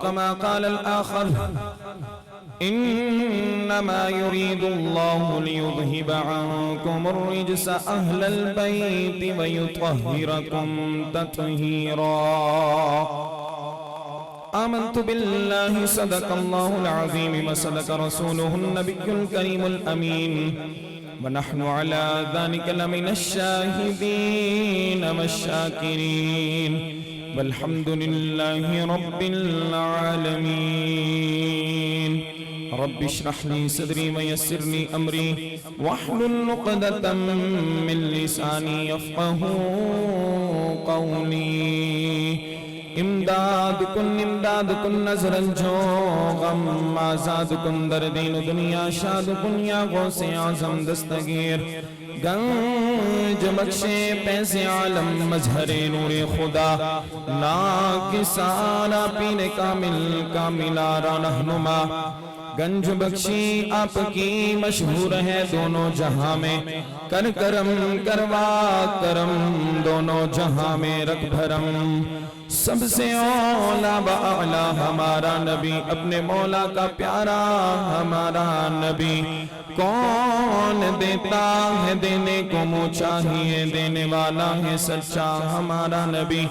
كما قال الآخر إنما يريد الله ليذهب عنكم الرجس أهل البيت ويطهركم تطهيرا آمنت بالله صدق الله العظيم وصدق رسوله النبي الكريم الأمين ونحن على ذلك لمن الشاهدين والشاكرين والحمد لله رب العالمين رب اشرح لي صدري ويسر لي أمري واحلل عقدة من لساني يفقه قولي امداد کن نظر الجو غم آزاد کن در دین دنیا شاد کن یا غوث اعظم دستگیر گنج بخشے پیس عالم مظہر نور خدا ناکسارا پین کاملارا رہنما گنج بخشی آپ کی مشہور ہے دونوں جہاں میں کر کرم کروا کرم دونوں جہاں میں رکھ بھرم سب سے اولا باعلا ہمارا نبی اپنے مولا کا پیارا ہمارا نبی کون دیتا ہے دینے کو منہ چاہیے دینے والا ہے سچا ہمارا نبی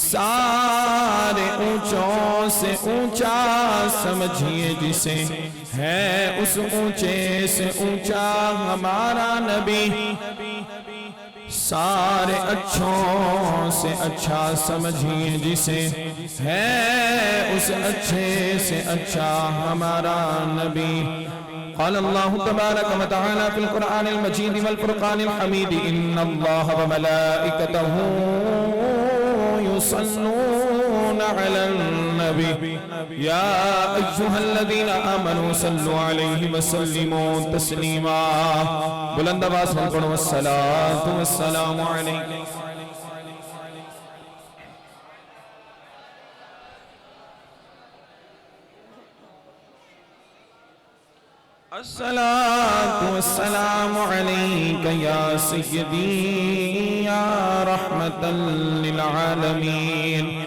سارے اونچوں سے اونچا سمجھیے جسے ہے اس اونچے سے اونچا ہمارا نبی سارے اچھوں سے اچھا سمجھیے جسے ہے اس اچھے سے اچھا ہمارا نبی قال اللہ تبارک و تعالی فی القرآن المجید والفرقان الحمید ان اللہ وملائکتہ يصلون على النبي يا أيها الذين آمنوا صلوا عليه وسلموا تسليما بلند آواز میں پڑھو الصلاة والسلام علیکم الصلاة والسلام عليك يا سيدي يا رحمة للعالمين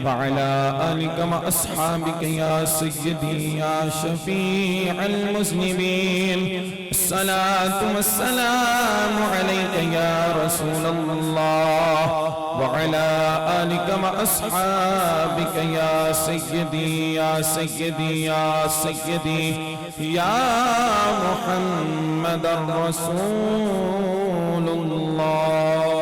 وعلى آلك وأصحابك يا سيدي يا شفيع المذنبين الصلاة والسلام عليك يا رسول الله وعلى آلك وأصحابك يا سيدي يا سيدي يا سيدي يا محمد رسول الله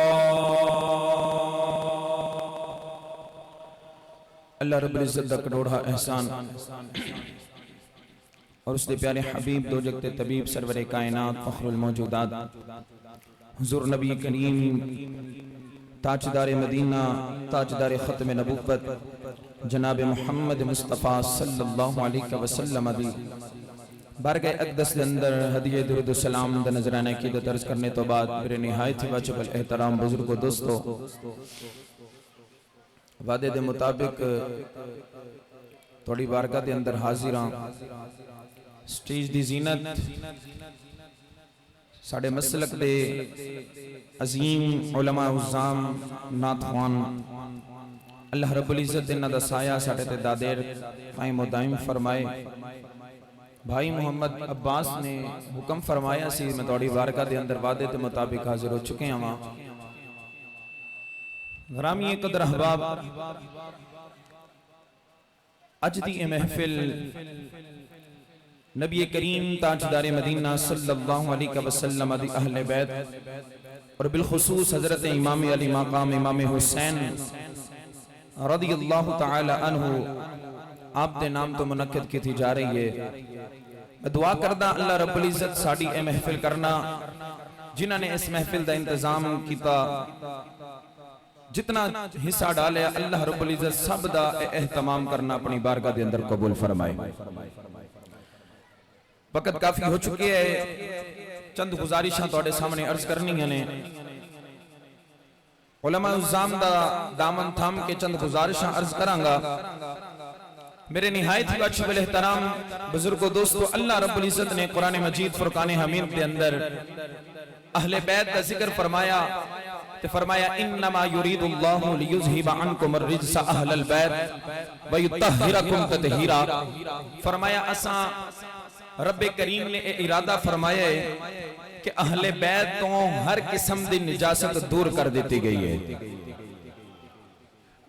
اللہ رب العزت دا کروڑا احسان اور اس دے پیارے حبیب دو جگتے طبیب سرور کائنات فخر الموجودات حضور نبی کریم تاجدار مدینہ تاجدار ختم نبوت جناب محمد مصطفیٰ صلی اللہ علیہ وسلم دی بارگاہ اقدس اندر ہدیہ درود و سلام دا نظرانہ کی دا درس کرنے تو بعد میرے نہایت ہی واجب الاحترام بزرگ و دوستو وعدے دے مطابق تھوڑی بارگاہ دے اندر حاضران سٹیج دی زینت ساڑھے مسلک دے عظیم علماء عظام ناتھوان اللہ رب العزت انہ دا سایہ ساڑھے تے دادیر قائم و دائم فرمائے بھائی محمد عباس نے حکم فرمایا سی میں تھوڑی بارگاہ دے اندر وعدے دے مطابق حاضر ہو چکے ہیں وہاں غرامی قدر احباب اج دی محفل نبی کریم تاجدار مدینہ صلی اللہ علیہ وسلم دی اہل بیت اور بالخصوص حضرت امام علی مقام امام حسین رضی اللہ تعالی عنہ آپ دے نام تو منعقد کی تھی جا رہی ہے دعا کردہ اللہ رب العزت ساڑی اے محفل کرنا جنہوں نے اس محفل دا انتظام کیتا جتنا حصہ ڈالے اللہ رب العزت سب دا اہتمام کرنا اپنی بارگاہ دے اندر قبول فرمائے وقت کافی ہو چکی ہے چند گزارشاں توڑے سامنے عرض کرنی ہیں علماء عظام دا دامن تھام کے چند گزارشاں عرض کرانگا میرے نہایت ہی واجب الاحترام بزرگ و دوستو اللہ رب العزت نے قرآن مجید فرقان حمید کے اندر اہل بیت کا ذکر فرمایا تو فرمایا انما یرید اللہ لیذہب عنکم الرجس اہل البیت ویطہرکم تطہیرا. فرمایا اساں رب کریم نے ارادہ فرمایا ہے کہ اہل بیت تو ہر قسم دی نجاست دور کر دیتی گئی ہے.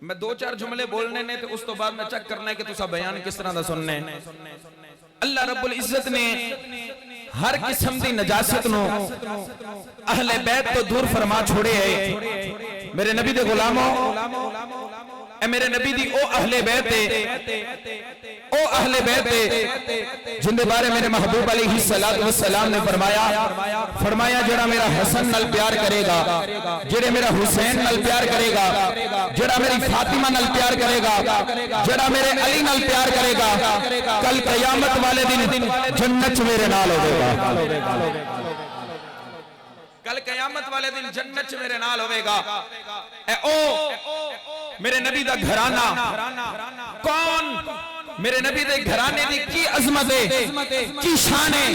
میں دو چار جملے بولنے نے تو اس تو بعد میں چیک کرنا ہے کہ تسا بیان کس طرح دا سننے. اللہ رب العزت نے ہر قسم دی نجاست نو اہل بیت تو دور فرما چھوڑے ہے. میرے نبی دے غلاموں، اے میرے نبی دی او اہل بیت او اہل بیت جن دے بارے میرے محبوب علیہ السلام نے فرمایا جڑا میرا حسن نال پیار کرے گا، جڑے میرا حسین نال پیار کرے گا، جڑا میری فاطمہ نال پیار کرے گا، جڑا میرے علی نال پیار کرے گا، کل قیامت والے دن جنت میرے نال ہوگا. کل قیامت والے دن جنت میرے نال ہوئے گا. اے او میرے نبی دا گھرانہ کون؟ میرے نبی دے گھرانے دی کی عظمت ہے، کی شان ہے.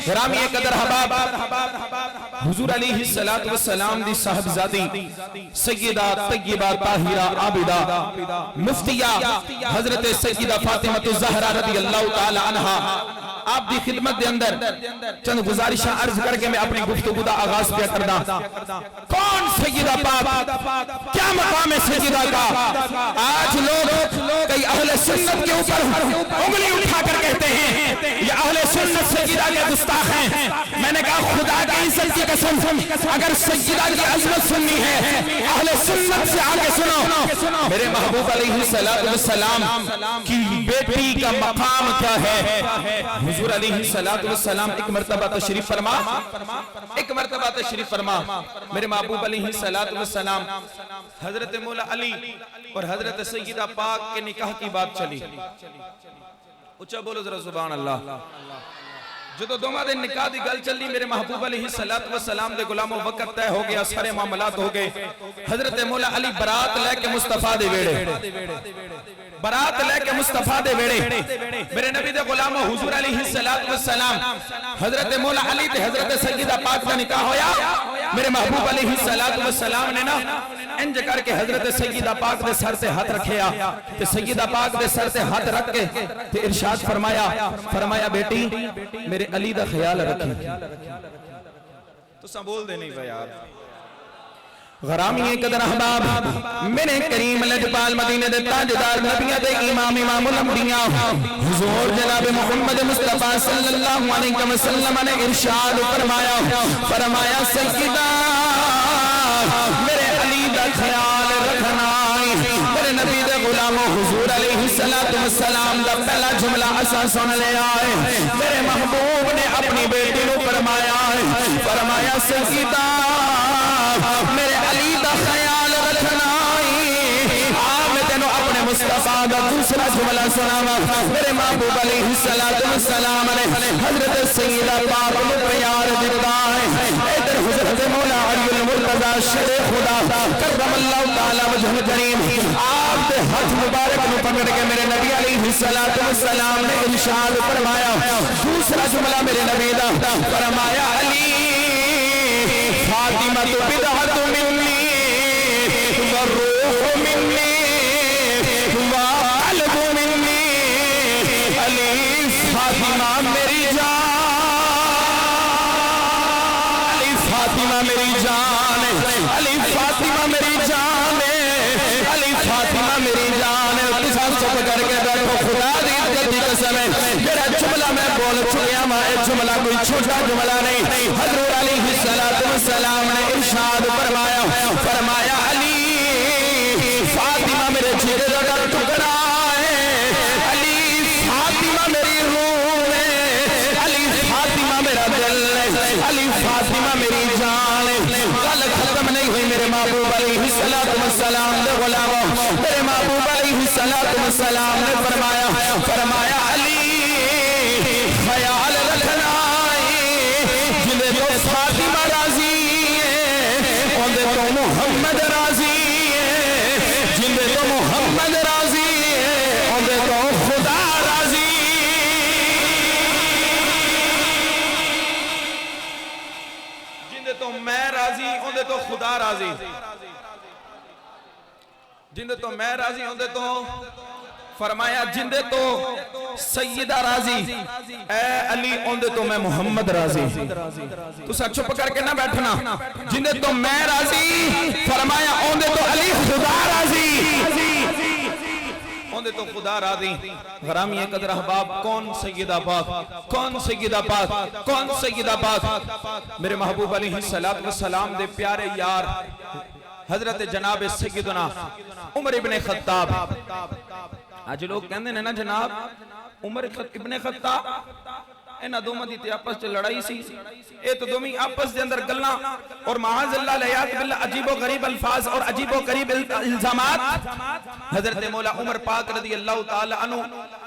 گرامی قدر حباب حضور علیہ السلام دی صاحبزادی سیدہ طیبہ طاہرہ عابدہ مفتیہ حضرت سیدہ فاطمہ الزہرا رضی اللہ تعالی عنہا، آپ دی خدمت دے اندر چند گزارشاں عرض کر کے میں اپنی گفتگو دا آغاز پہ کرنا. کون سیدہ پاک؟ کیا مقام ہے سیدہ کا؟ آج لوگ کئی اہل سنت کے اوپر انگلی اٹھا کر کہتے ہیں یہ اہل سنت سیدہ کے گستاخ ہیں. میں نے کہا خدا کی عزت کی قسم، اگر سیدہ کی عظمت سننی ہے اہل سنت سے آگے سنو. میرے محبوب علیہ السلام کی بیٹی کا مقام کیا ہے؟ حضور علیہ السلام ایک مرتبہ تشریف فرما میرے محبوب علیہ السلام حضرت مولا علی اور حضرت سیدہ پاک کے نکاح کی بات چلی. اچھا بولو ذرا سبحان اللہ. جو دوما دن نکاح دی گل چلی میرے محبوب علیہ السلام دے غلاموں وقت طے ہو گیا، سارے معاملات ہو گئے. حضرت مولا علی برات لے کے مصطفیٰ دے ویڑے میرے نبی دے غلاموں حضور علیہ السلام حضرت مولا علی تے حضرت سیدہ پاک کا نکاح ہویا. میرے محبوب علیہ السلام نے نا انج کر کے حضرت سیدہ پاک دے سر سے ہاتھ رکھیا تے سیدہ پاک دے سر سے ہاتھ رکھ کے تے ارشاد فرمایا بیٹی میرے علی دا خیال رکھی. تو سا بول دے نہیں بھائی یار. غرامی قدر احباب میرے کریم لجپال مدینے دے تاجدار نبیہ دے امام الانبیاء حضور جناب محمد مصطفیٰ صلی اللہ علیہ وسلم نے ارشاد فرمایا سیدہ میرے علی دا خیال رکھنا. میرے نبی دے غلاموں حضور علیہ السلام دا پہلا جملہ اسا سن لے آئے. میرے محبوب نے اپنی بیٹی نو فرمایا سیدہ میرے علی دا خیال رکھنا. میں تینوں اپنے مصطفیٰ دا دوسرا جملہ سناوا. میرے محبوب علیہ السلام نے حضرت سیدہ پاک کو پیار دیتا ہے. ادھر حضرت مولا علی المرتضی شیخ خدا کرم اللہ تعالی وجہ کریم آپ دے ہاتھ مبارک نو پکڑ کے میرے نبی علیہ السلام نے ارشاد فرمایا. دوسرا جملہ میرے نبی دا فرمایا علی فاطمہ بدعت منی والروح منی والقلب منی. علی فاطمہ میری جان، علی فاطمہ میری جان، علی فاطمہ میری جان، علی فاطمہ میری جان. تسا چپ کر کے بیٹھو، خدا دی عزت دی قسم ہے میرا جملہ میں بول چکیا میں ایک جملہ کوئی چھوٹا جملہ نہیں. حضرت علیہ السلام نے ارشاد فرمایا علی فاطمہ میرے جگر کا ٹکڑا ہے، علی فاطمہ میری روح ہے، علی فاطمہ میرا دل ہے، علی فاطمہ میری جان ہے. گل ختم نہیں ہوئی میرے محبوب علیہ السلام دے غلاموں. میرے محبوب علیہ السلام نے فرمایا علی خیال رکھنا جنہیں تو فاطمہ راضی ہے اندھے تو محمد راضی ہے، جنہیں تو محمد راضی ہے اندھے تو خدا راضی. جنہیں تو میں راضی اندھے تو خدا خدا راضی جندے تو میں راضی ہوں دے تو فرمایا جندے تو سیدہ راضی اے علی ہوندے تو میں محمد راضی تو سا چھپ کر کے نہ بیٹھنا جندے تو میں راضی فرمایا ہوندے تو علی خدا راضی ہوندے تو خدا راضی غرامی قدر احباب کون سیدہ پاک کون سیدہ پاک کون سیدہ پاک میرے محبوب علیہ السلام دے پیارے یار حضرت جناب سیدنا عمر ابن خطاب آج لوگ کہندے ہیں نا جناب عمر ابن خطاب اینا دومہ دیتے آپس سے لڑائی سی اے تو دومی آپس دے اندر گلنا اور معاذ اللہ لیات باللہ عجیب و غریب الفاظ اور عجیب و غریب الزامات حضرت مولا عمر پاک رضی اللہ تعالی عنہ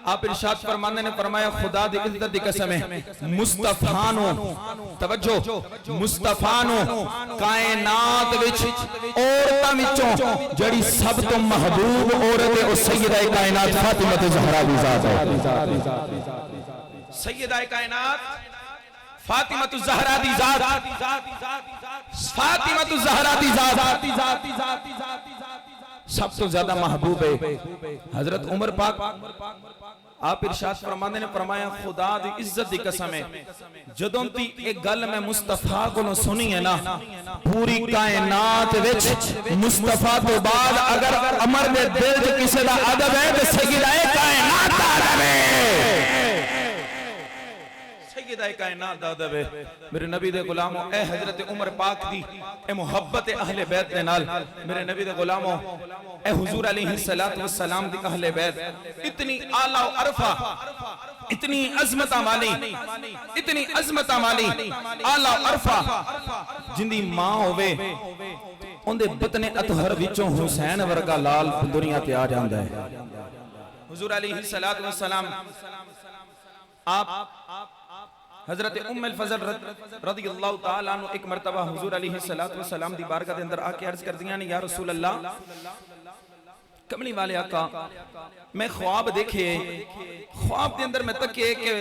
آپ ارشاد فرمانے نے فرمایا خدا دی عزت دی قسم ہے مصطفیانو توجہ مصطفیانو کائنات وچ عورتاں وچوں جڑی سب تو محبوب عورت ہے او سیدہ کائنات فاطمہ زہرا دی ذات ہے سیدہ کائنات فاطمہ الزہرا دی ذات فاطمہ الزہرا دی ذات سب تو زیادہ محبوب ہے حضرت عمر پاک آپ ارشاد فرمانے نے فرمایا خدا دی عزت دی قسم ہے جدوں تی ایک گل میں مصطفیٰ کو نہ سنی ہے نا پوری کائنات وچ مصطفیٰ تو بعد اگر عمر دے دل جو کسی دا عدب ہے تو سیدہ کائنات عدب ہے سیدہ کائنات عدب ہے میرے نبی دے غلاموں اے حضرت عمر پاک دی اے محبت اہل بیت دے نال میرے نبی دے غلاموں اے حضور علیہ السلام دی اہل بیت اتنی آلہ و عرفہ اتنی عظمتہ والی اتنی عظمتہ والی آلہ و عرفہ جن دی ماں ہوئے ان دے بطن اطہر وچوں حسین ورگا لال دنیا تے آ جاندہ ہے حضور علیہ السلام آپ حضرت ام الفضل رضی اللہ تعالیٰ عنہ ایک مرتبہ حضور علیہ السلام دی بارگاہ دے اندر آکے عرض کر دیا یا رسول اللہ کملی والے آقا میں خواب دیکھے خواب دے اندر میں تکے کہ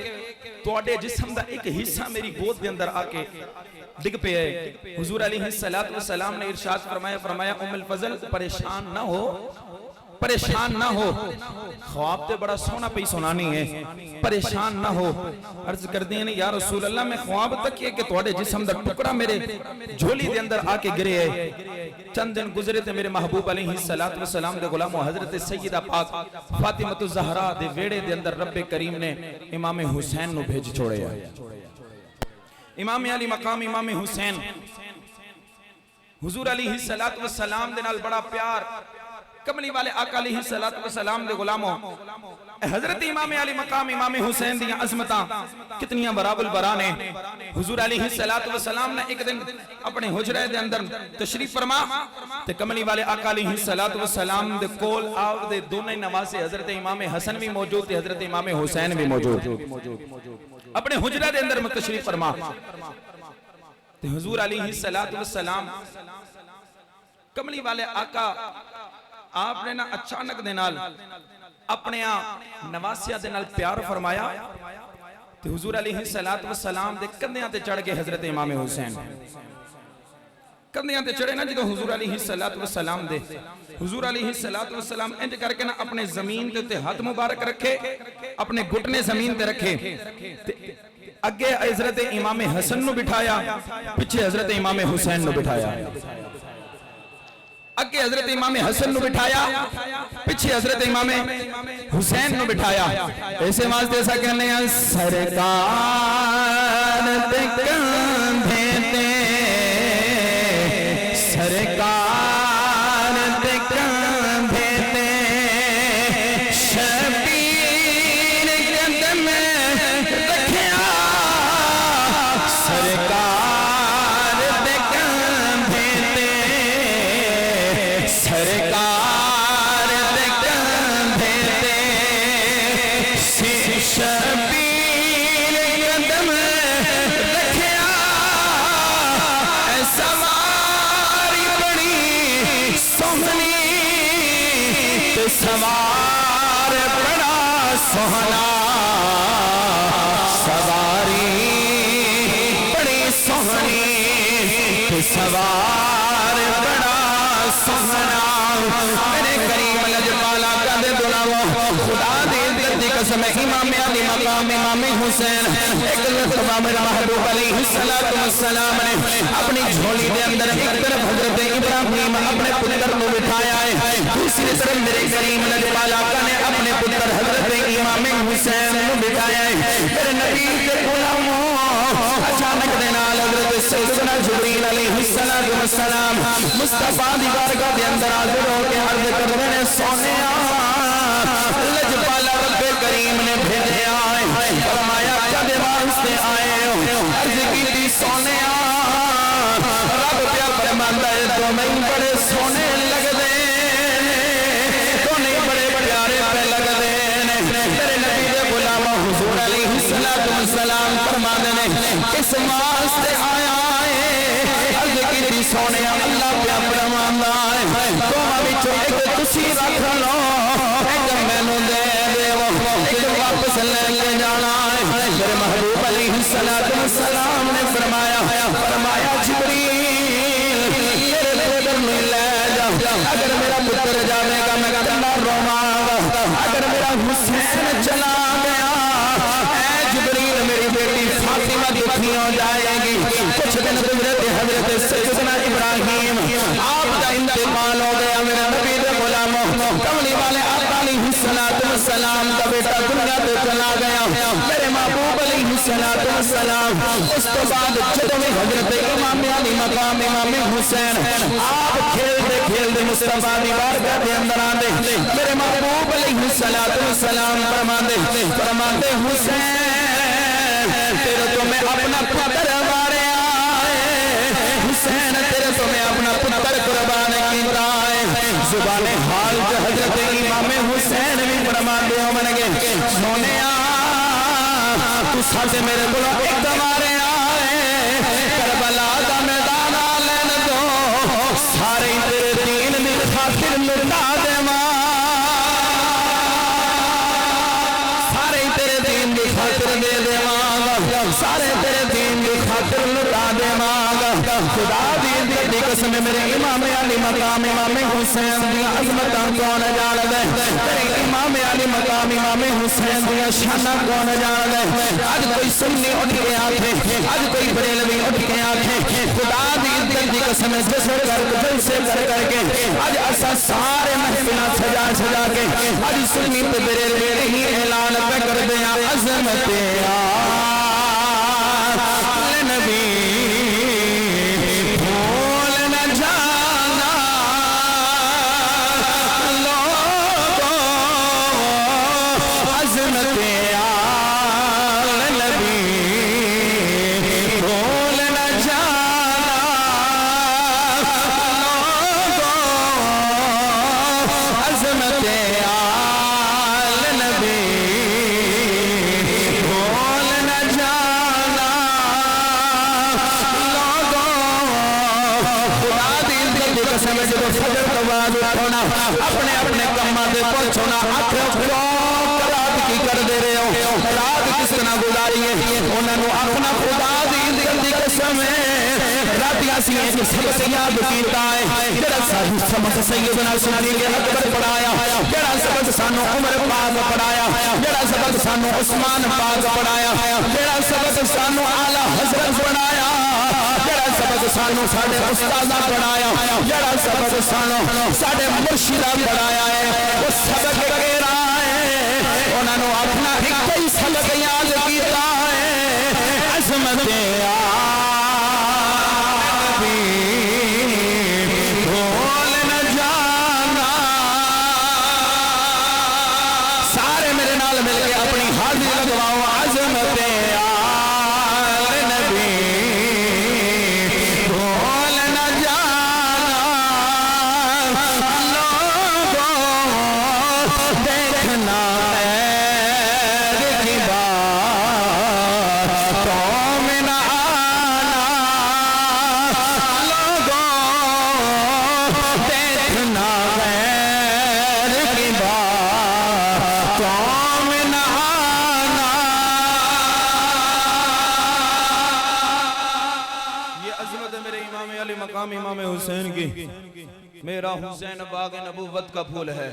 توڑے جسم دا ایک حصہ میری گود دے اندر آکے ڈگ پہ ہے حضور علیہ السلام نے ارشاد فرمایا ام الفضل پریشان نہ ہو پریشان نہ ہو خواب تے بڑا سونا پہ سنانی ہے پریشان نہ ہو عرض کر دیں یا رسول اللہ میں خواب تک یہ کہ توڑے جسم دا ٹکڑا میرے جھولی دے اندر آکے گرے ہے چند دن گزرے تھے میرے محبوب علیہ السلام دے غلام و حضرت سیدہ پاک فاطمہ الزہرا دے ویڑے دے اندر رب کریم نے امام حسین نو بھیج چھوڑے ہے امام علی مقام امام حسین حضور علیہ السلام دے نال بڑا پیار کملی والے آقا علیہ السلام دے غلاموں حضرت امام علی مقام امام حسین دیاں عظمتاں کتنیاں براب البرانے حضور علیہ السلام نے ایک دن اپنے حجرے دے اندر تشریف فرما تے کملی والے آقا علیہ السلام دے کول آو دے دونے نواسے حضرت امام حسن بھی موجود تے حضرت امام حسین بھی موجود اپنے حجرے دے اندر تشریف فرما تے حضور علیہ السلام کملی والے آقا آپ نے نا اچانک دے نال اپنے نواسیہ دے نال پیار فرمایا تو حضور علیہ السلام دے کندیاں تے چڑھ گئے حضرت امام حسین کندیاں تے چڑھے نا جدو حضور علیہ السلام دے حضور علیہ السلام انج کر کے نا اپنے زمین تے ہاتھ مبارک رکھے اپنے گھٹنے زمین تے رکھے اگے حضرت امام حسن نو بٹھایا پیچھے حضرت امام حسین نو بٹھایا اگے حضرت امام حسن نو بٹھایا پیچھے حضرت امام حسین نو بٹھایا ایسے واسطے ایسا کہنے ہیں سرکار دے کندھے تے سرکار دے کندھے تے شبیر قدم رکھیا سرکار دے کندھے تے سرکار دے کندھے تے شبیر قدم رکھیا اے سواری بڑی سوہنی تے سوار بڑا سوہنا سواری بڑی سوہنی تے سوار قسم امام علی مقام امام حسین ایک مرتبہ میرا محبوب علیہ السلام نے اپنی جھولی دے اندر ایک طرف حضرت ابراہیم اپنے پتر کو بٹھایا ہے، دوسری طرف میرے کریم نبی آقا نے اپنے پتر حضرت امام حسین کو بٹھایا ہے۔ میرے نبی کے غلاموں اچانک دے نال حضرت سیدنا جبریل علیہ السلام مصطفیٰ دی بارگاہ دے اندر حاضر ہو کے عرض کر رہے ہیں، سونیا لجپالا رب کریم نے بھیجے آئے، فرمایا کد واسطے آئے ہو؟ عرض کی تھی سونیا رب پیا فرماندا ہے تمہیں بڑے سونے لگ دے، تمہیں بڑے پیارے پہ لگ دے۔ میرے نبی دے غلام حضور علیہ السلام فرماندے نے کس واسطے آیا ہے؟ عرض کی تھی سونیا اللہ پیا فرماندا ہے تمہاں وچوں ایک تسی رکھ لو، ایک مینوں دے دیو، ایک واپس لے کے جانا ہے۔ میرے محبوب علیہ السلام نے فرمایا جبریل میرے پتر میں لے جا، اگر میرا پتر جانے گا میں کتنا رواں گا، اگر میرا حسین چلا گیا اے جبریل میری بیٹی فاطمہ دکھی ہو جائے گی۔ کچھ دن گزرے حضرت سیدنا ابراہیم آپ کا انتقال ہو گیا، میرے نبی دے غلاموں کملی والے آقا علیہ السلام کا بیٹا دنیا تے چلا گیا۔ میرے محبوب علیہ السلام اس تو بعد جدوں میں حضرت امام علی مقام امام حسین آپ کھیلتے کھیلتے مصطفیٰ دی بارگاہ دے اندر آندے، میرے محبوب علیہ السلام فرماندے حسین تیرے تو میں اپنا پتر ماریا ہے، حسین تیرے تو میں اپنا پتر قربان کیتا ہے۔ زبان حال جو حضرت امام حسین بھی فرماندے ہو من گے سونیا تو ساتھ میرے کو ایک مارے آئے، کربلا دا میدان آلین دو، سارے تیرے دین میں خاطر لٹا دے ماں، سارے تیرے دین کی خاطر دے دے ماں، سارے تیرے دین کی خاطر لٹا دے ماں۔ خدا دی قسم میرے امام علی مقام امام حسین دی عظمتاں کون جان دے، میرے امام علی مقام امام حسین دی شاناں کون جان دے۔ اج کوئی سنی اٹھ کے آکھے، اج کوئی بریلوی اٹھ کے آکھے، خدا دی قسم جسر جلسے کر کے اج اسا سارے محفلاں سجا کے اج سنی تے بریلوی ہی اعلان کر دیا عظمت نبی بھول نہ جانا لوگوں، عظمت نبی بھول نہ جانا لوگوں، عظمت نبی بھول نہ جانا قسم جب فجر تو بعد اٹھونا اپنے اپنے کماں دے پہنچونا، آنکھ رات کی کر دے رہے ہو، رات کس طرح گزاری ہے انہوں نے اپنا خدا دی قسم راتیاں سی ایک سبق یاد کیتا ہے، جڑا سبق سیدنا صدیق اکبر پڑھایا، جڑا سبق سانو عمر پاک پڑھایا، جڑا سبق سانو عثمان پاک پڑھایا، جڑا سبق سانو اعلی حضرت پڑھایا، جڑا سبق سانو ساڈے استاداں پڑھایا، جڑا سبق سانو ساڈے مرشداں پڑھایا ہے، وہ سبق کیڑا ہے؟ انہاں نو اپنا ایک ہی سبق یاد کیتا ہے، عظمت بھول نہ جانا۔ سارے میرے نال مل کے اپنی حاضری لگواؤ، عظمت نبی بھول نہ جانا لوگوں، دیکھنا کی بات تو میں نہ آنا لوگوں، دیکھنا غیر کی بات تو میں نہ آنا۔ یہ عظمت ہے میرے امام علی مقام امام حسین کی، میرا حسین باغ نبوت کا پھول ہے،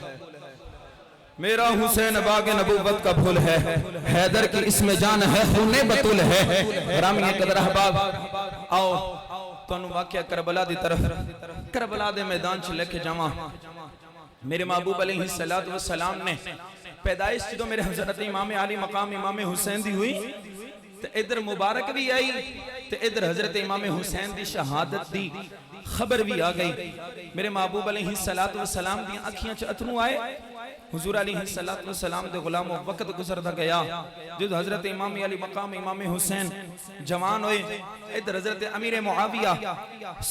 میرا حسین باغ نبوت کا پھول ہے، حیدر کی اس میں جان ہے، خون بطول ہے۔ گرامی قدر احباب آؤ تو انہوں واقعہ کربلا دی طرف، کربلا دے میدان چھ لے کے جاواں۔ میرے محبوب علیہ السلام نے پیدائش جدو میرے حضرت امام علی مقام امام حسین دی ہوئی تو ادھر مبارک بھی آئی تو ادھر حضرت امام حسین دی شہادت دی خبر بھی آ گئی۔ میرے محبوب علیہ السلام دی آنکھیاں چھ اتنو آئے، حضور علیہ السلام دے غلاموں وقت گزردہ گیا جد حضرت امام علی مقام امام حسین جوان ہوئے، ادھر حضرت امیر معاویہ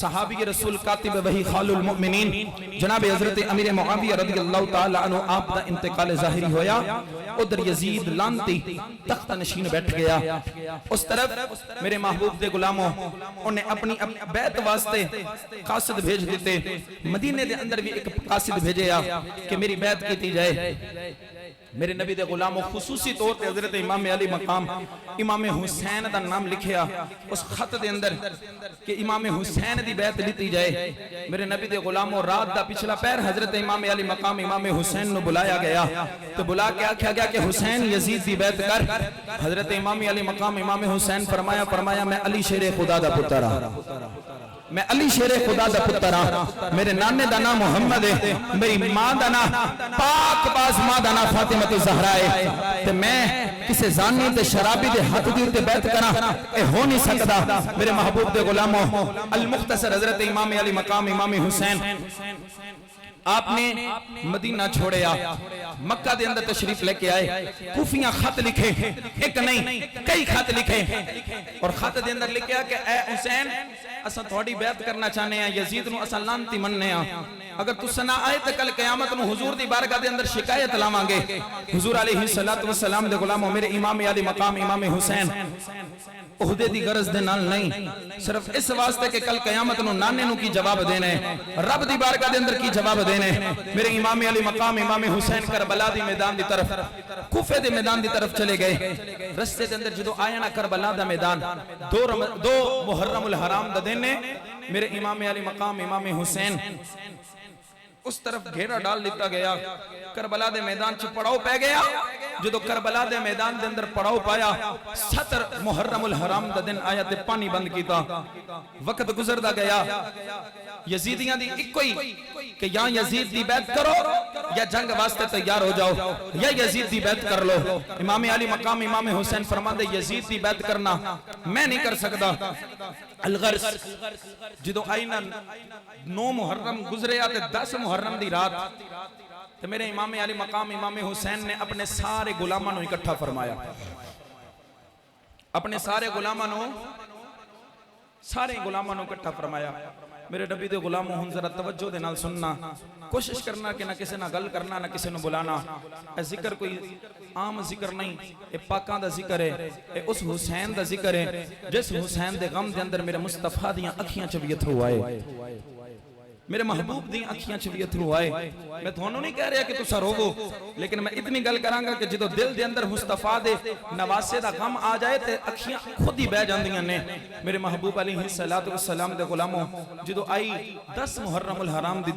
صحابی رسول کاتب وحی خال المؤمنین جناب حضرت امیر معاویہ رضی اللہ تعالی عنہ آپ دا انتقال ظاہری ہویا، ادھر یزید لانتی تختہ نشین بیٹھ گیا۔ اس طرف میرے محبوب دے غلاموں انہیں اپنی بیعت واسطے قاصد بھیج دیتے، مدینے دے اندر بھی ایک قاصد بھیجیا کہ میری بیعت کیتی جائے۔ میرے نبی دے غلاموں خصوصی طور پہ حضرت امام علی مقام امام حسین دا نام لکھیا اس خط دے اندر کہ امام حسین دی بیعت لیتی جائے۔ میرے نبی دے غلاموں رات دا پچھلا پیر حضرت امام علی مقام امام حسین نو بلایا گیا تو بلا کے آکھا گیا کہ حسین یزید دی بیعت کر۔ حضرت امام علی مقام امام حسین فرمایا میں علی شیر خدا دا پتر ہاں، میں علی شیر خدا دا پتر ہاں، میرے نانے دا نام محمد ہے، میری ماں دا نام پاک باز ماں دا نام فاطمہ زہرا ہے، تے میں کسے زانی تے شرابی دے ہاتھ دی تے بیعت کرا اے ہو نہیں سکدا۔ میرے محبوب دے غلاموں المختصر حضرت امام علی مقام امام حسین آپ نے مدینہ چھوڑیا، مکہ دے اندر تشریف لے کے آئے، کوفیاں خط لکھے، ایک نہیں کئی خط لکھے اور خط دے اندر لکھیا کہ اے حسین اساں تھوڑی بیعت کرنا چاہنے ہیں، یزید نو اساں لانتی مننے ہیں، اگر تُسا نہ آئے تو کل قیامت نو حضور دی بارگاہ دے اندر شکایت لاواں گے۔ حضور علیہ السلام دے غلاموں میرے امام علی مقام امام حسین عہدے دی غرض دے نال نہیں، صرف اس واسطے کہ کل قیامت نو نانے نو کی جواب دینے، رب دی بارگاہ دے اندر کی جواب دینے۔ میرے امام علی مقام امام حسین کربلا دی میدان دی طرف کوفے دے میدان دی طرف چلے گئے۔ رستے دے اندر جدو آیا نا کربلا دا میدان، دو محرم الحرام دا دینے، میرے امام علی مقام امام حسین اس طرف گھیرا ڈال لیتا گیا، کربلا دے میدان چھ پڑاؤ پہ گیا۔ جدو کربلا دے میدان دے اندر پڑاؤ پایا، 70 محرم الحرام دا دن آیا تے پانی بند کیتا، وقت گزردہ گیا۔ یزیدیاں دی ایک کوئی کہ یا یزید دی بیعت کرو یا جنگ واسطے تیار ہو جاؤ، یا یزید دی بیعت کر لو۔ امام علی مقام امام حسین فرماندے یزید دی بیعت کرنا میں نہیں کر سکتا۔ الغرض جدو آئینا 9 محرم گزرے آتے 10 محرم دی رات تو میرے امام علی مقام امام حسین نے اپنے سارے غلاموں نو اکٹھا فرمایا، اپنے سارے غلاموں نو اکٹھا فرمایا۔ میرے نبی دے غلاموں ہن ذرا توجہ دے نال سننا، کوشش کرنا کہ نہ کسے نہ گل کرنا نہ کسے نو بلانا۔ اے ذکر کوئی عام ذکر نہیں، اے پاکاں دا ذکر ہے، اے اس حسین دا ذکر ہے جس حسین دے غم دے اندر میرے مصطفیٰ دیاں اکھیاں چویت ہوئے، میرے محبوب دی آنکھیاں چویت رو آئے۔ میں تھونوں نہیں کہہ رہا کہ تسا روو، لیکن میں اتنی گل کروں گا کہ جدو دل دے اندر مصطفیٰ دے نواسے دا غم آ جائے تے اکھیاں خود ہی بہ جاندیاں نے۔ میرے محبوب علیہ السلام دے غلاموں جدو آئی 10 محرم الحرام دی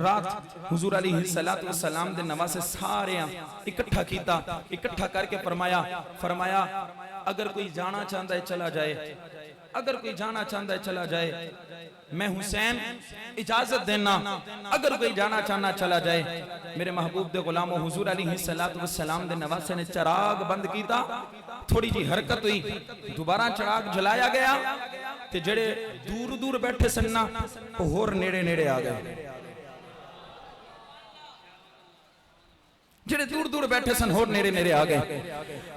رات، حضور علیہ السلام دے نواسے سارے اکٹھا کیتا، اکٹھا کر کے فرمایا اگر کوئی جانا چاہتا ہے چلا جائے، اگر کوئی جانا چاہتا ہے چلا جائے، میں حسین اجازت دینا، اگر کوئی جانا چاہنا چلا جائے۔ میرے محبوب دے غلاموں حضور علیہ السلام دے نواسے نے چراغ بند کیتا، تھوڑی جی حرکت ہوئی، دوبارہ چراغ جلایا گیا تے جڑے دور دور بیٹھے سننا وہ ہور نیڑے نیڑے آ گئے، جڑے دور دور بیٹھے سن ہور نیڑے نیڑے آ گئے۔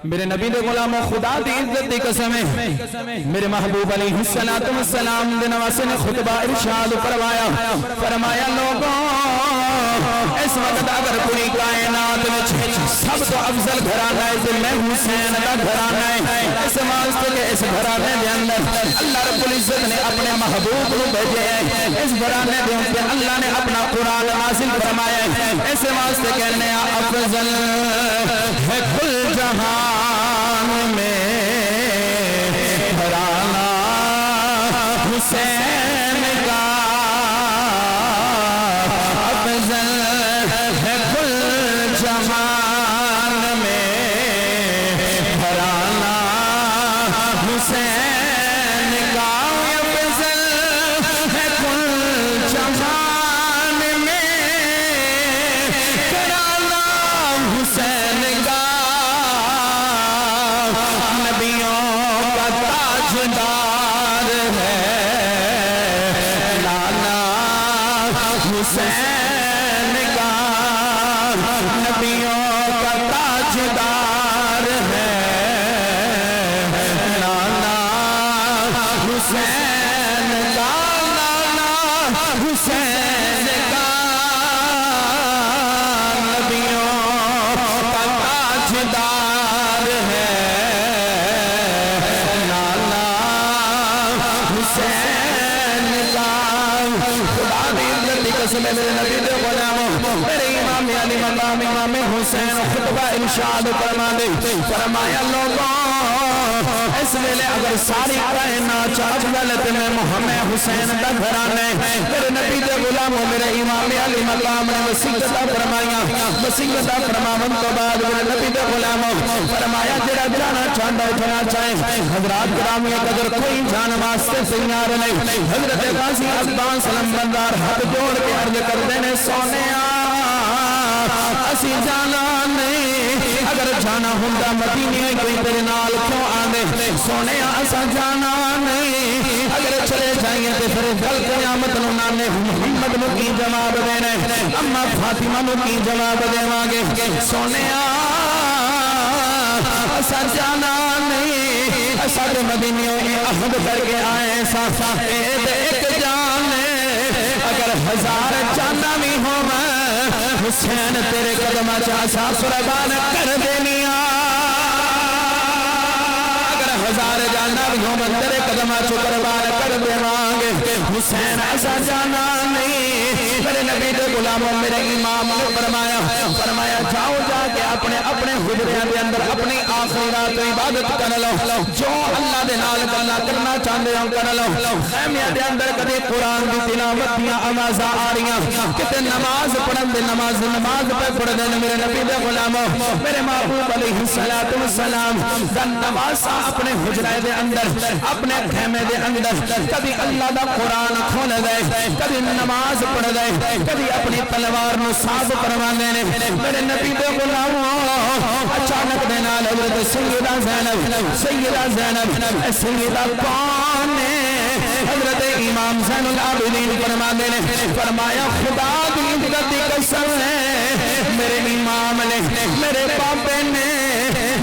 میرے نبی دے غلاموں خدا دی عزت دی قسم ہے، میرے محبوب علیہ السلام دے نواسے نے خطبہ ارشاد فرمایا لوگوں اس وقت اگر پوری کائنات میں سب تو افضل گھرانہ ہے تو میں حسین کا گھرانہ ہے، اس واسطے کہ اس گھرانے دے اندر اللہ رب العزت نے اپنے محبوب کو بھیجے ہیں، اس گھرانے دے اندر اللہ نے اپنا قرآن نازل فرمایا ہے، اس واسطے کہنے افضل ہے کل جہان میں گھرانہ حسین کا، افضل ہے کل جہان میرے نبی دے غلاموں میرے امام علی مقام امام حسین خطبہ ارشاد فرما دے فرمایا لوگوں اس ویلے اگر ساری کائنات چاہت غلط میں محمد حسین دا گھرانے میرے نبی دے غلاموں میرے امام علی مقام نے وصیت فرمایا وصیت فرماون تو بعد میرے نبی دے غلاموں فرمایا جڑا جانا چاہتا اٹھنا چاہے حضرات گرامی قدر کوئی جان واسطے تیار نہیں حضرت غازی عباس لمبردار ہاتھ جوڑ کے عرض کر دینے سونیا اسی جانا نہیں اگر جانا ہوندا مدینے کوئی تیرے نال کیوں آندے سونیا اسا جانا نہیں اگر چلے جائیں تے پھر کل قیامت نو نانے محمد نو کی جواب دینے اما فاطمہ نو کی جواب دیواں گے سونیا اسا جانا نہیں اسا تے مدینے عہد کر کے آئے سا ایک جان اگر ہزار جانا بھی ہو حسین تیرے قدم چاہتا قربان کر دینیا اگر ہزار جانا بھی ہو تیرے قدم چاہتا قربان کر دیوانگے حسین ایسا جانا نہیں میرے نبی دے غلاموں میرے امام نے فرمایا جاؤ جا کے اپنے حجریاں دے اندر اپنی آخرات عبادت کر لو جو اللہ دے نال گلا کرنا چاہتے ہو کر لو خیمیاں دے اندر کدی قرآن دی تلاوت دیاں آوازاں آ رہیاں کتے نماز پڑھن دے نماز پہ پڑھ دے میرے نبی دے غلاموں میرے محبوب علیہ السلام دن نماز اپنے حجرے دے اندر اپنے خیمے دے اندر کبھی اللہ دا قرآن کھول دے کبھی نماز پڑھ دے کبھی اپنی تلوار نو ساز کروانے نے میرے نبی دے غلاموں اچانک دے نال حضرت سیدہ زینب سیدہ کون ہے حضرت امام زین العابدین فرمانے نے فرمایا خدا دی عزت دی قسم ہے میرے امام نے میرے پاپے نے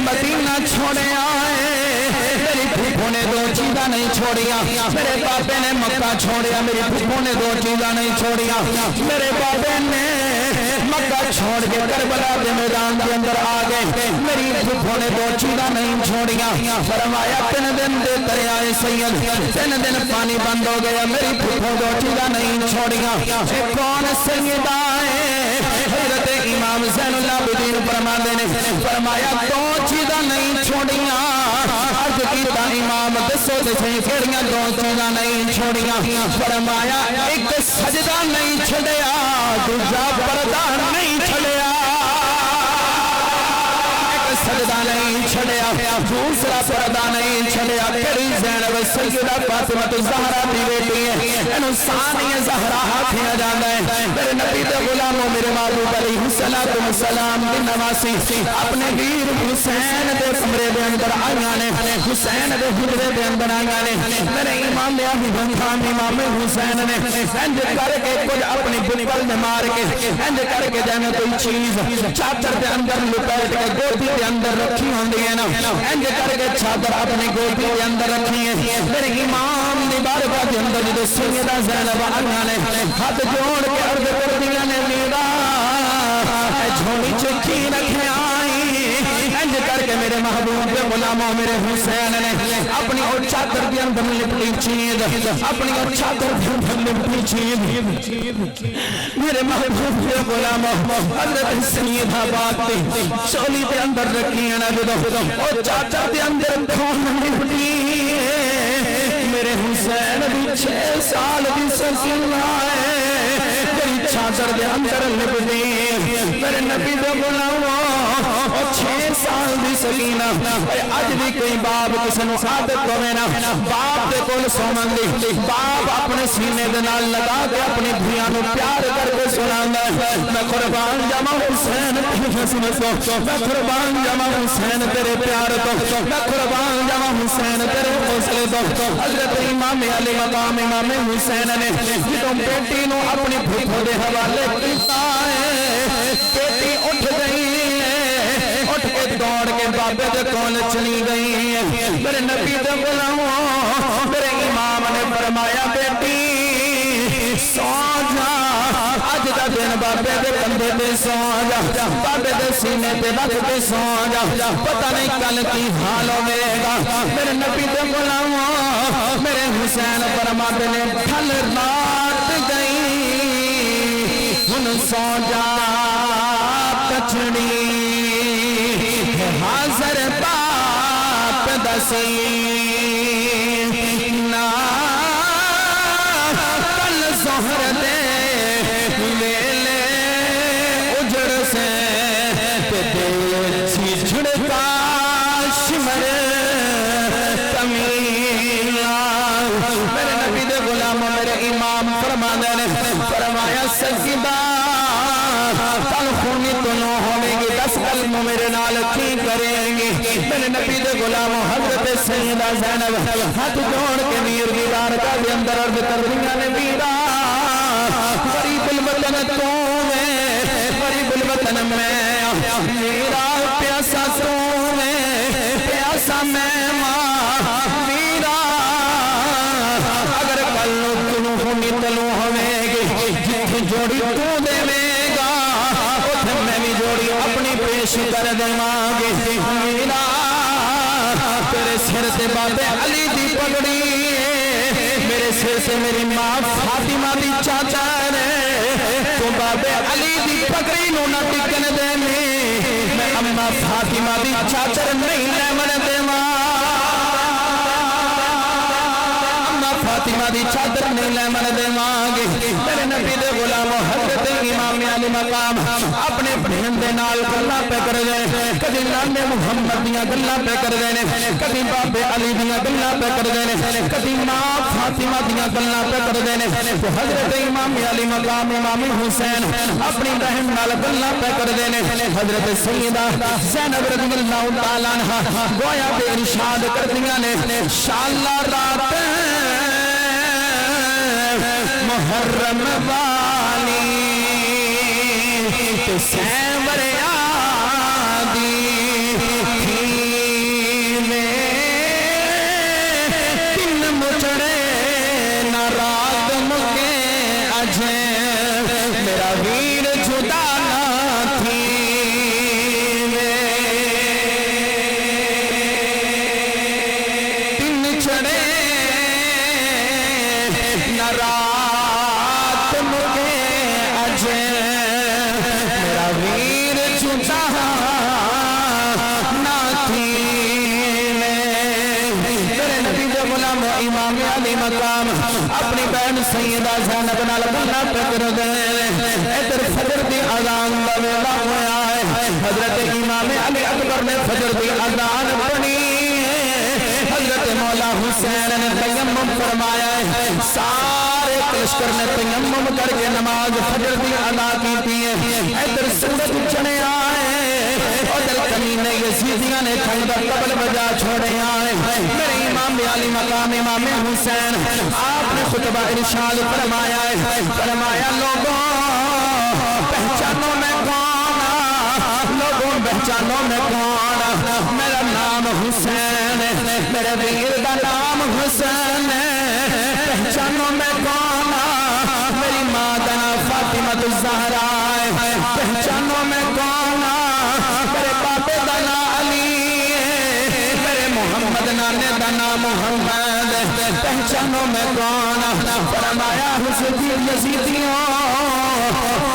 مدینہ چھوڑے آئے میری پھوپھو نے دو چیزاں نہیں چھوڑیاں میرے پاپے نے مکہ چھوڑیا میری پھوپھو نے دو چیزاں نہیں چھوڑیاں میرے پاپے نے مکہ چھوڑ کے کربلا کے میدان کے اندر آ گئے میری پھوپھو نے دو چیزاں نہیں چھوڑیاں فرمایا 3 دن دے دریائے سید 3 دن پانی بند ہو گیا میری پھوپھو دو چیزاں نہیں چھوڑیاں کون سیدہ ہے حضرت امام زین العابدین فرمایا دو چیزاں نہیں چھوڑیاں عرض کیتا امام دسو تے صحیح کیڑیاں دو چیزاں نہیں چھوڑیاں فرمایا ایک سجدہ نہیں چھڑیا دوسرا پردہ نہیں چھڑیا سجدہ نہیں چھڑیا دوسرا پردہ نہیں چھڑیا کری زینب سیدہ فاطمہ الزہرا دی بیٹی ہے انہوں ثانی زہرا ہاتھیاں جانا ہے میرے نبی دے غلاموں میرے محبوب علیہ السلام دی نواسی اپنے ویر حسین دے کمرے دے اندر آئیاں نے حسین دے حجرے دے اندر آئیاں نے میرے امام علی مقام امام حسین نے انج کر کے کچھ اپنی بنگل میں مار کے انج کر کے جانے کوئی چیز چادر دے اندر لپیٹ کے گودی دے اندر رکھی ہوندی ہے نا انج کر کے چادر اپنی گودی دے اندر رکھی ہے میرے امام دی بارگاہ دے اندر جو سیدہ زینب آئیاں نے ہاتھ جوڑ کے عرض کر دیا نے میرا جھولی چکی رکھے آئی انج کر کے میرے محبوب کے غلاموں میرے حسین نے اپنی اور چادر کے اندر لپٹی چیز اپنی اور چادر کے اندر لپٹی چیز میرے محبوب کے غلاموں حضرت سیدہ باقی چولی کے اندر رکھی ہے نا اور چادر کے اندر کھون لپٹی میرے حسین بھی 6 سال بھی سکینہ ہے میری چادر دے اندر لپٹی میرے نبی دے غلاموں 6 سال دی سکینہ اج بھی کوئی باپ کسی نو عادت ہوے نا باپ دے کول سومن دی باپ اپنے سینے دے نال لگا کے اپنی دھیاں نو پیار کر کے سناندا ہے میں قربان جاواں حسین میں قربان جاواں حسین تیرے پیار تو میں قربان جاواں حسین تیرے حوصلے تو حضرت امام علی مقام امام حسین نے جدوں بیٹی نو اپنی پھوپھو دے حوالے کیتا ہے بیٹی اٹھ گئی اٹھ کے دوڑ کے بابے دے کول چلی گئی میرے نبی دے غلاموں میرے امام نے فرمایا بیٹی سو جا اج دا دن بابے دے بندے تے سو جا بابے دے سینے تے رکھ کے سو جا پتہ نہیں کل کی حال ہوے گا میرے نبی دے غلاموں میرے حسین فرماتے نے پھل رات گئی سو جا کچھڑی حاضر باپ دسی نا کل ظہر دے ویلے اجڑ سے چھڑ کا شمر کمیلا میرے نبی دے غلام میرے امام فرمانے نے فرمایا سجدہ کل خونی تو نہ ہوئے گی 10 قلب میرے نال کی کریں گی میرے نبی دے غلام حضرت سیدہ زینب ہاتھ جوڑ کے میر کی بارگاہ کے اندر عرض کر دنیا نے میرا غریب الوطن تو میں غریب الوطن میں میرا پیاسا تو میں پیاسا میں میرا اگر کل تنو ہونی تلو ہوئے گی جتنی جوڑی تو دے گا میں بھی جوڑی اپنی پیش کر دیں گے میرا تیرے سر سے بابے علی دی پگڑی میرے سر سے میری ماں فاطمہ دی چاچا نے تو بابے علی دی پگڑی نو نہ ٹکن دے میں اما فاطمہ دی چاچا نہیں لے من دے فاطمہ دی چادر نہیں لے من دے مانگے میرے نبی دے غلام حضرت امام علی مقام اپنے بہن دے نال گلاں پہ کر دے کبھی نانے محمد دیاں گلاں پہ کر دے کبھی بابے علی دیاں گلاں پہ کر دے کبھی ماں فاطمہ دیاں گلاں پہ کر دے تو حضرت امام علی مقام امام حسین اپنی بہن نال گلاں پہ کر دے حضرت سیدہ زینب رضی اللہ تعالی عنہا گویا بے ارشاد کر دیاں نے انشاءاللہ رات محرم والی تو سیمر آدی تھی میں تن مچڑے نہ رات مکے اجھے میرا ویر جدا نہ تھی میں تن چڑے رات مجھے اجے میرا ویر چھوٹا نہ تھی میرے نبی دے غلام امام علی مقام اپنی بہن سیدہ زینب نال گلاں پہ کر دے ادھر فجر دی اذان دا ویلا ہویا ہے حضرت امام علی اکبر نے فجر دی اذان پڑھی حضرت مولا حسین نے تیمم فرمایا ہے سارے لشکر نے تیمم کر کے نماز فجر دی ادا کی ہے ادھر سورج چڑھے آئے ادھر کمینے یزیدیاں نے ٹھنڈا قبل بجا چھوڑے آئے میرے امام علی مقام امام حسین آپ نے خطبہ ارشاد فرمایا ہے فرمایا لوگوں پہچانو میں کون لوگوں پہچانو میں کون میرا نام حسین میرے ویر دا نام حسین پہچانو میں کون میری ماں دا نام فاطمہ الزہرا پہچانو میں کون میرے باپے دا نام علی میرے محمد نانے دا نام محمد پہچانو میں کون فرمایا حسین یزیدیوں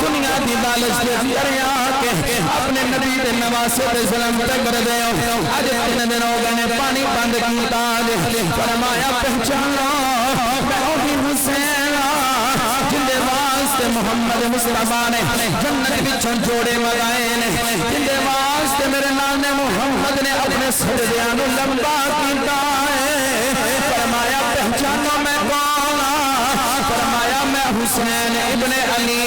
دنیا دی لالچ دے دریا کے اپنے نبی دے نواسے دے ظلم تے کر دے اج 3 دن ہو گئے پانی بند کیتا فرمایا پہچانو میں وہی حسین جن دے واسطے محمد مصطفیٰ نے جنت وچوں جوڑے منگائے نے جن دے واسطے میرے نانے محمد نے اپنے سجدیاں نوں لمبا کیتا ہے فرمایا پہچانو میں کون فرمایا میں حسین ابن علی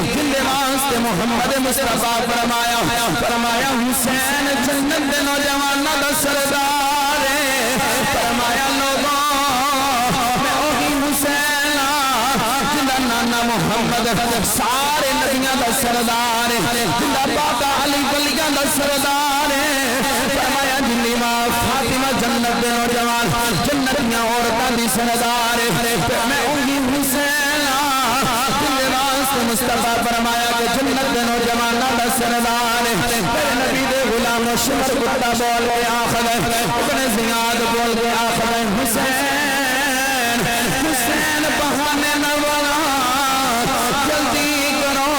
جن دے واسطے محمد مصطفیٰ فرمایا حسین جنت دے نوجواناں دا سردار فرمایا لوگوں میں وہی حسین جندا نانا محمد سارے نبیاں دا سردار جندا باقا علی ولیاں دا سردار فرمایا جنی ماں فاطمہ جنت دے نوجوان جنت دیاں عورتاں دی سردار میں وہی حسین جن واسطے مصطفیٰ فرمایا کہ جنت دے نوجواناں دا سردار میرے نبی دے غلام شمر کتا بول کے آخر ابن زیاد بول کے آخر حسین حسین بہانے نہ والا جلدی کرو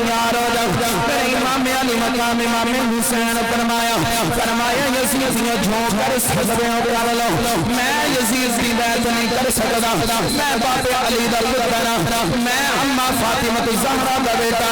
تیار ہو جاؤ میرے امام علی مقام امام حسین فرمایا یزید نے جھونک کر سجدوں کر لو میں یزید کی بیعت نہیں کر سکتا میں باپ علی دا پتر میں اما فاطمہ الزہرا دا بیٹا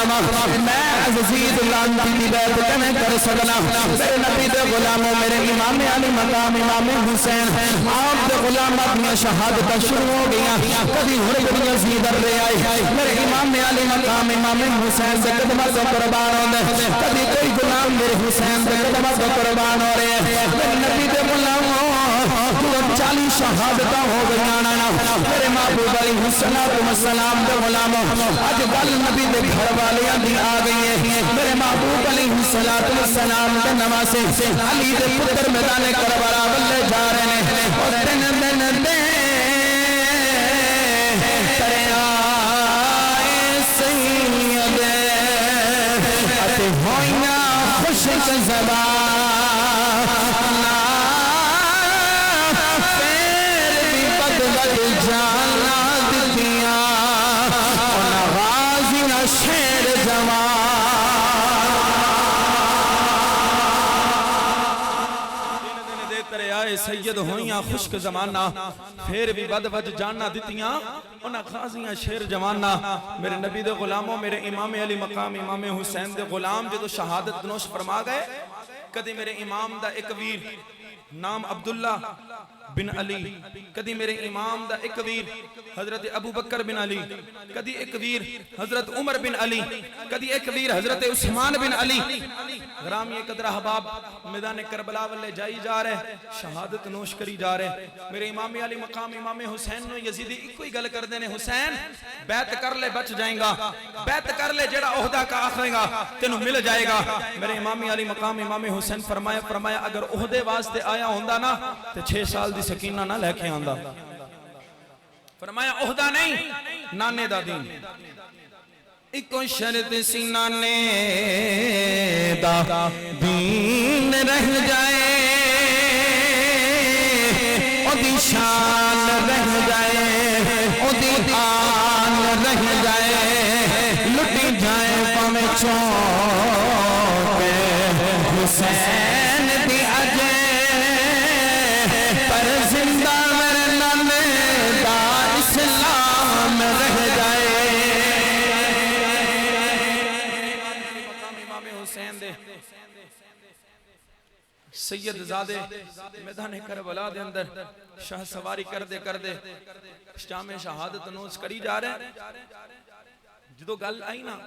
میں یزید لعنتی کی بیعت نہیں کر سکتا میرے نبی دے غلاموں میرے امام علی مقام امام حسین آپ دے غلام اپنی شہادت شروع ہو گیا کبھی ہر یزید رے آئے میرے امام علی مقام امام حسین سے قدمہ تو قربان ہوندے کبھی کوئی غلام میرے حسین سے قدمہ تو قربان ہو رہے ہیں میرے نبی دے غلاموں 40 شہادتہ ہو گیا میرے محبوب علیہ السلام دے غلاموں آج گل نبی دے گھر والیاں دی آ گئی ہیں میرے محبوب علیہ السلام دے نواسے علی دے پتر میدان کربلا بلے جا رہے ہیں اور دن دن دے سید اتے ہوئیاں خوشک زبان پیر بھی بدل جانا دتیاں اور غازی نہ شیر جوان ترے آئے سید ہوئیاں خشک زمانہ پھر بھی بد وج جاننا دتیاں انہاں غازیاں شیر جوانہ میرے نبی دے غلاموں میرے امام علی مقام امام حسین دے غلام جدو شہادت نوش فرما گئے کدی میرے امام دا ایک ویر نام عبداللہ بن علی کدی میرے امام دا ایک ویر حضرت ابو بکر بن علی کدی ایک ویر حضرت عمر بن علی کدی ایک ویر حضرت عثمان بن علی غرامی قدر احباب میدان کربلا والے جائی جا رہے شہادت نوش کری جا رہے میرے امام علی مقام امام حسین نو یزیدی ایک کوئی گل کر دینے حسین بیعت کر لے بچ جائیں گا بیعت کر لے جڑا عہدہ کا آخرے گا تینوں مل جائے گا میرے امام علی مقام امام حسین فرمایا اگر عہدے واسطے آیا ہوندہ نا تے 6 سال دی سکینہ نہ لے کے آندہ فرمایا عہدہ نہیں نانے دا دین ایک شرط سی نانے دا دین رہ جائے او دی شان رہ جائے او دی آن رہ جائے لٹی جائے پمیں چونکے حسین دی اجے پر زندہ میرے نانے دا اسلام رہ جائے امام حسین دے سید زادے میدان کربلا دے اندر شاہ سواری کر دے شام شہادت نوش کری جا رہے جدو گل آئی نا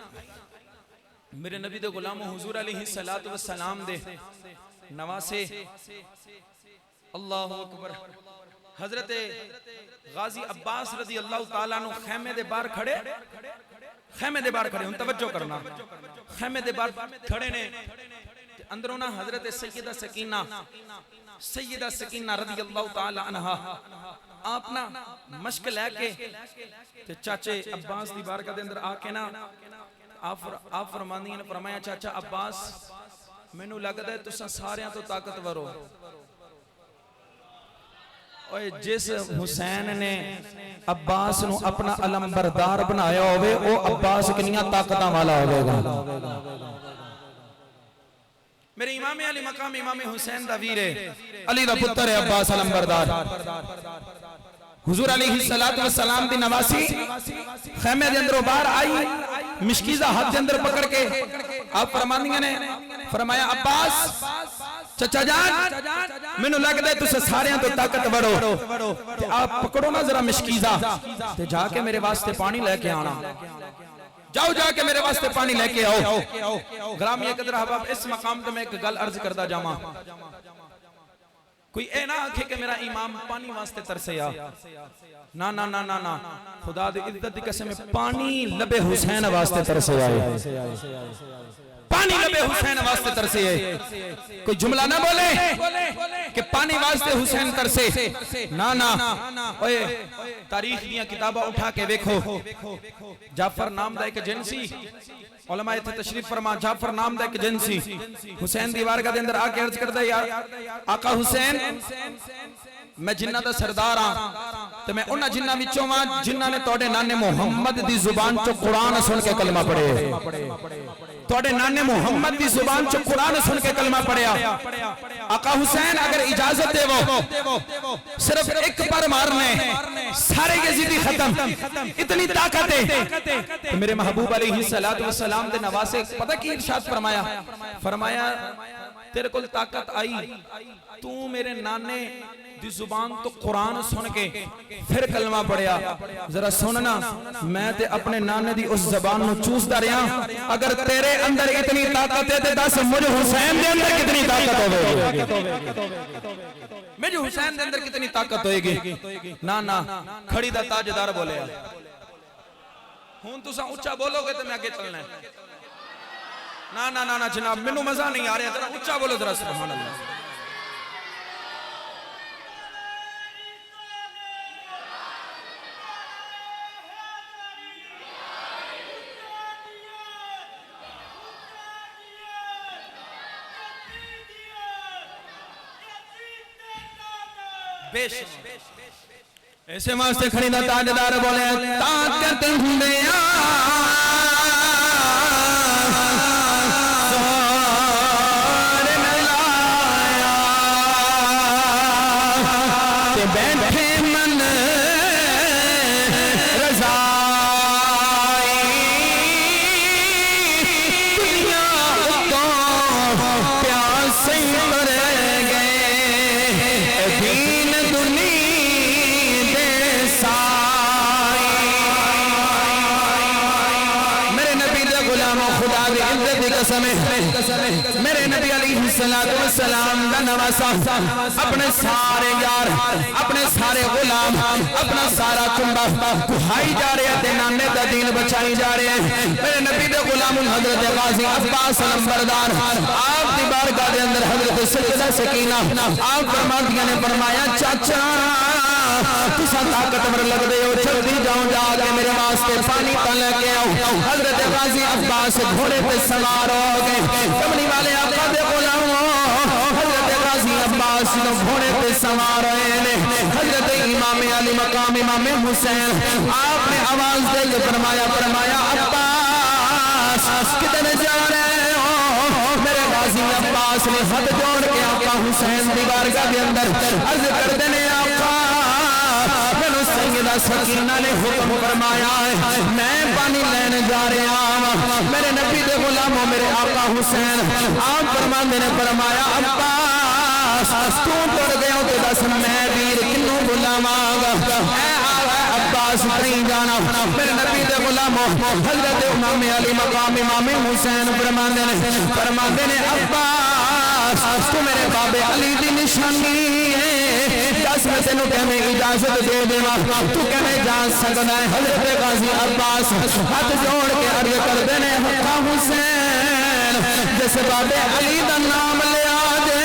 میرے نبی دے غلام حضور علیہ السلام دے نواسے اللہ اکبر حضرت غازی عباس رضی اللہ تعالیٰ عنہ خیمے دے بار کھڑے ان توجہ کرنا خیمے دے بار کھڑے نے اندرونا حضرت سیدہ سکینہ رضی اللہ تعالیٰ عنہ آپنا مشک لے کے چاچے عباس دی بارگاہ دے اندر آکے نا آپ فرماندی نے فرمایا چاچا عباس مینوں لگدا ہے تساں ساریاں تو طاقتور ہو اوے جس حسین نے عباس نو اپنا علم بردار بنایا ہوئے او عباس کنیاں طاقتاں والا ہوئے گا میرے امام علی مقام امام حسین دا ویر ہے علی دا پتر ہے عباس علم بردار حضور علیہ السلام دی نواسی خیمے دے اندر باہر آئی مشکیزہ ہاتھ دے اندر پکڑ کے آپ فرماندیاں نے فرمایا عباس چچا جان مینوں لگدا ہے تساں ساریاں تو طاقت وڑو تے آپ پکڑو نا ذرا مشکیزہ تے جا کے میرے واسطے پانی لے کے آنا جاؤ جا کے میرے واسطے پانی لے کے آؤ غلامی قدر احباب اس مقام تے میں ایک گل عرض کردہ جاواں کوئی اے نہ آکھے کہ میرا امام پانی واسطے ترسیا نا نا نا نا نا خدا دے عزت دی قسم پانی لبے حسین واسطے ترسیا پانی لبے حسین واسطے ترسے کوئی جملہ نہ بولے کہ پانی واسطے حسین ترسے نا نا تاریخ دیاں کتابہ اٹھا کے دیکھو جعفر نام دا ایک جنسی علماء تھے تشریف فرما جعفر نام دا ایک جنسی حسین دیوار کا دے اندر آکے عرض کرتا ہے آقا حسین میں جنہ دا سردار ہاں تو میں انہاں جنہ وچوں ہاں جنہاں نے تواڈے نانے محمد دی زبان چوں قرآن سن کے کلمہ پڑھے تواڈے نانے محمد دی زبان چوں قرآن سن کے کلمہ پڑھیا آقا حسین اگر اجازت دے وہ صرف ایک پر مارنے سارے یزیدی ختم اتنی طاقت ہے تو میرے محبوب علیہ السلام دے نواسے پتہ کی ارشاد فرمایا تیرے کل طاقت آئی تو میرے نانے دی زبان تو قرآن سن کے پھر کلمہ پڑھیا ذرا سننا میں تے اپنے نانے دی اس زبان نو چوستا رہا اگر تیرے اندر اتنی طاقت ہے تے دس مجھے حسین دے اندر کتنی طاقت ہوئے مجھے حسین دے اندر کتنی طاقت ہوئے گی نا کھڑی دا تاجدار بولے ہون تو سا اچھا بولو گے تو میں آگے چلنا ہے نا جناب منو مزہ نہیں آ رہا ذرا اچھا بولو ذرا سبحان اللہ ایسے واسطے کھڑی دا تاجدار بولے طاقت ہندیا سوار ملایا تے بیٹھے من رضائی دنیا کو پیاسے مر گئے دین دنیا میرے نبی دے غلاموں خدا دی عزت دی قسم میرے نبی علیہ السلام دا نواسا اپنے سارے یار اپنے سارے غلام اپنا سارا کنبہ کہائی جا رہے ہیں نانے دا دین بچائی جا رہے ہیں میرے نبی دے غلام حضرت غازی عباس نمبردار آپ دی بارگاہ دے اندر حضرت سیدہ سکینہ آپ فرماندیاں نے فرمایا چاچا تسا طاقتور لگ دے ہو جلدی جاؤں جا کے میرے واسطے پانی پل کے آؤ حضرت غازی عباس گھوڑے پہ سوار ہو گئے کملی والے آقا دے غلاموں حضرت غازی عباس گھوڑے پہ سوار ہوئے حضرت امام علی مقام امام حسین آپ نے آواز دے کے فرمایا عباس کدھر جا رہے ہو میرے غازی عباس نے ہاتھ جوڑ کے آقا حسین دی بارگاہ کے اندر عرض کر دینے آقا سیدہ سکینہ نے حکم فرمایا ہے میں پانی لینے جا رہا ہوں میرے نبی دے غلاموں میرے آقا حسین آپ فرماندے نے فرمایا عباس تو پڑ گئے ہو کہ دس میں ویر کنوں غلاماں گا اے عباس نہیں جانا میرے نبی دے غلاموں حضرت امام علی مقام امام حسین فرماندے نے عباس تو میرے بابے علی دی نشانی ہے دس میں تینوں کہنے اجازت دے دینا تو کہنے جا سکتا ہے حضرت غازی عباس ہاتھ جوڑ کے عرض کر دینے حقا حسین جیسے بابے علی دا نام لیا دے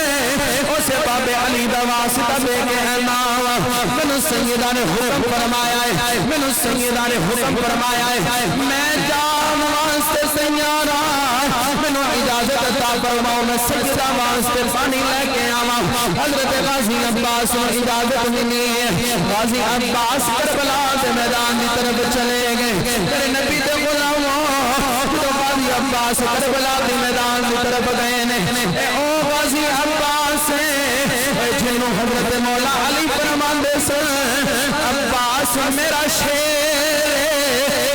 اسے بابے علی دا واسطہ دے کے نام منو سیدہ نے حکم فرمایا ہے منو سیدہ نے حکم فرمایا ہے میں جام واسطے سیارہ منو اجازت عطا فرماؤ میں سیدہ واسطے پانی لے کے آواں حضرت غازی عباس نے اجازت ملی ہے غازی عباس کربلا کے میدان کی طرف چلے گئے میرے نبی دے غلاموں تو غازی عباس کربلا کے میدان کی طرف گئے نے او غازی عباس جنوں حضرت مولا علی فرماندے سن عباس میرا شیر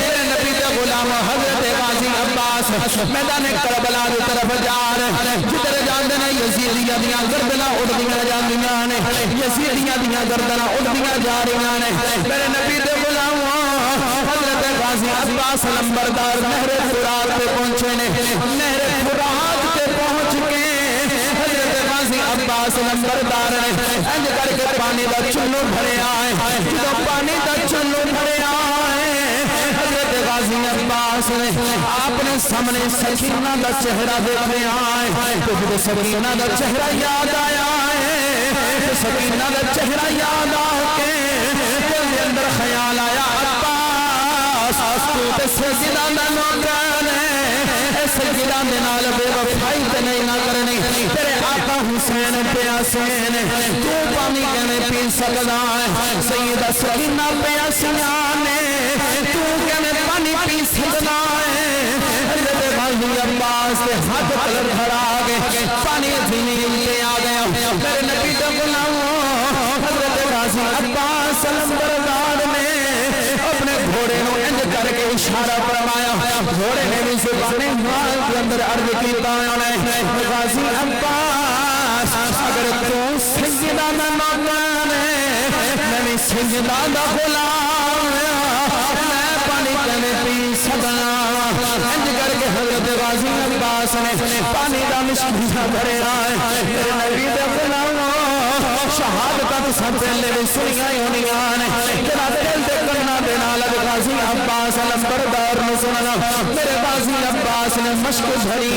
میرے نبی دے غلام حضرت غازی عباس میدان کربلا کی طرف جا رہے جدھر جاندے نے یزیدیاں دیاں گردناں اڑدیاں جاندیاں نے یزیدیاں دیاں گردناں اڑدیاں جا رہیاں نے میرے نبی دے غلام حضرت غازی عباس نمبردار نہر فرات پہ پہنچے نے نہر فرات پہ پہنچ کے حضرت غازی عباس نمبردار نے انج کر کے پانی دا چلو بھرے آئے جدو پانی دا چلو بھرے آئے حضرت غازی عباس نے آپ نے سامنے سکینہ دا چہرہ دیکھے آئے تو جدو سکینہ دا چہرہ یاد آیا ہے سکینہ دا چہرہ یاد آکے دل اندر خیال آیا عباس تو تے سجدہ دا نوکر ہے سجدہ دے نال بے وفائی تے نہیں نہ کرنی تیرے آقا حسین پیاسے نے تو پانی کہنے پی سکدا ہے سیدہ سکینہ پیاسیاں نے تو کہنے پانی پی سکدا ہے حضرت غازی عباس کے ہاتھ کلر بھرا گئے پانی زمین پہ آ گیا میرے نبی کا غلام حضرت غازی عباس علمبردار نے اپنے گھوڑے کو انج کر کے اشارہ فرمایا گھوڑے نے بھی زبان حال کے اندر عرض کیتا ہے غازی عباس اگر تو سیدہ دا نوکر ہے میں بھی سیدہ دا غلام میں پانی کہنے پی سکنا انج کر کے حضرت غازی عباس نے پانی دا مشکل بھرے آئے میرے نبی دے غلام شہادت سب پہلے بھی سنیاں ہونی آنے جنا دل دے کرنا دینا لگ غازی عباس علمبردار نے سننا میرے غازی عباس نے مشک بھری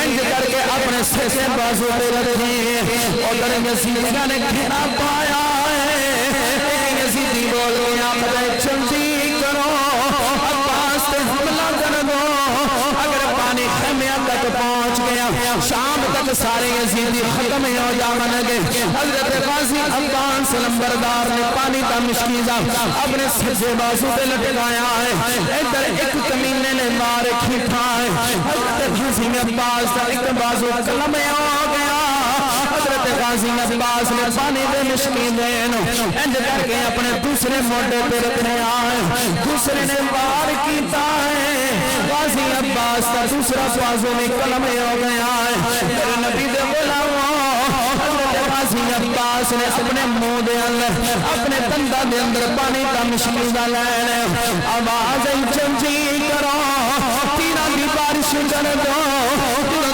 انج کر کے اپنے سر سے بازو پہ رکھی اور یزیدہ نے گھیرا پایا ہے یزیدی بول گیا مجھے جلدی کرو عباس تے حملہ کر دو اگر پانی خیمیہ تک پہنچ گیا شام تک سارے یزیدی ختم ہو جاون گے حضرت غازی عباس علمبردار نے پانی کا مشکیزہ اپنے سجے بازو پہ لٹکایا ہے ادھر ایک کمینے نے مار کھیٹا ہے حضرت غازی عباس کا ایک بازو کلم ہو گیا حضرت غازی عباس نے پانی دے مشکیزیں انج کر کے اپنے دوسرے موڑے پہ رکھنے آئے دوسرے نے مار کیتا ہے غازی عباس کا دوسرا بازو میں کلم ہو گیا ہے میرے نبی دے غلاموں حضرت غازی عباس نے اپنے منہ دے اندر اپنے دنداں دے اندر پانی کا مشکیزہ لینے آواز چنچی کرو تیرہ دی بارش کر دو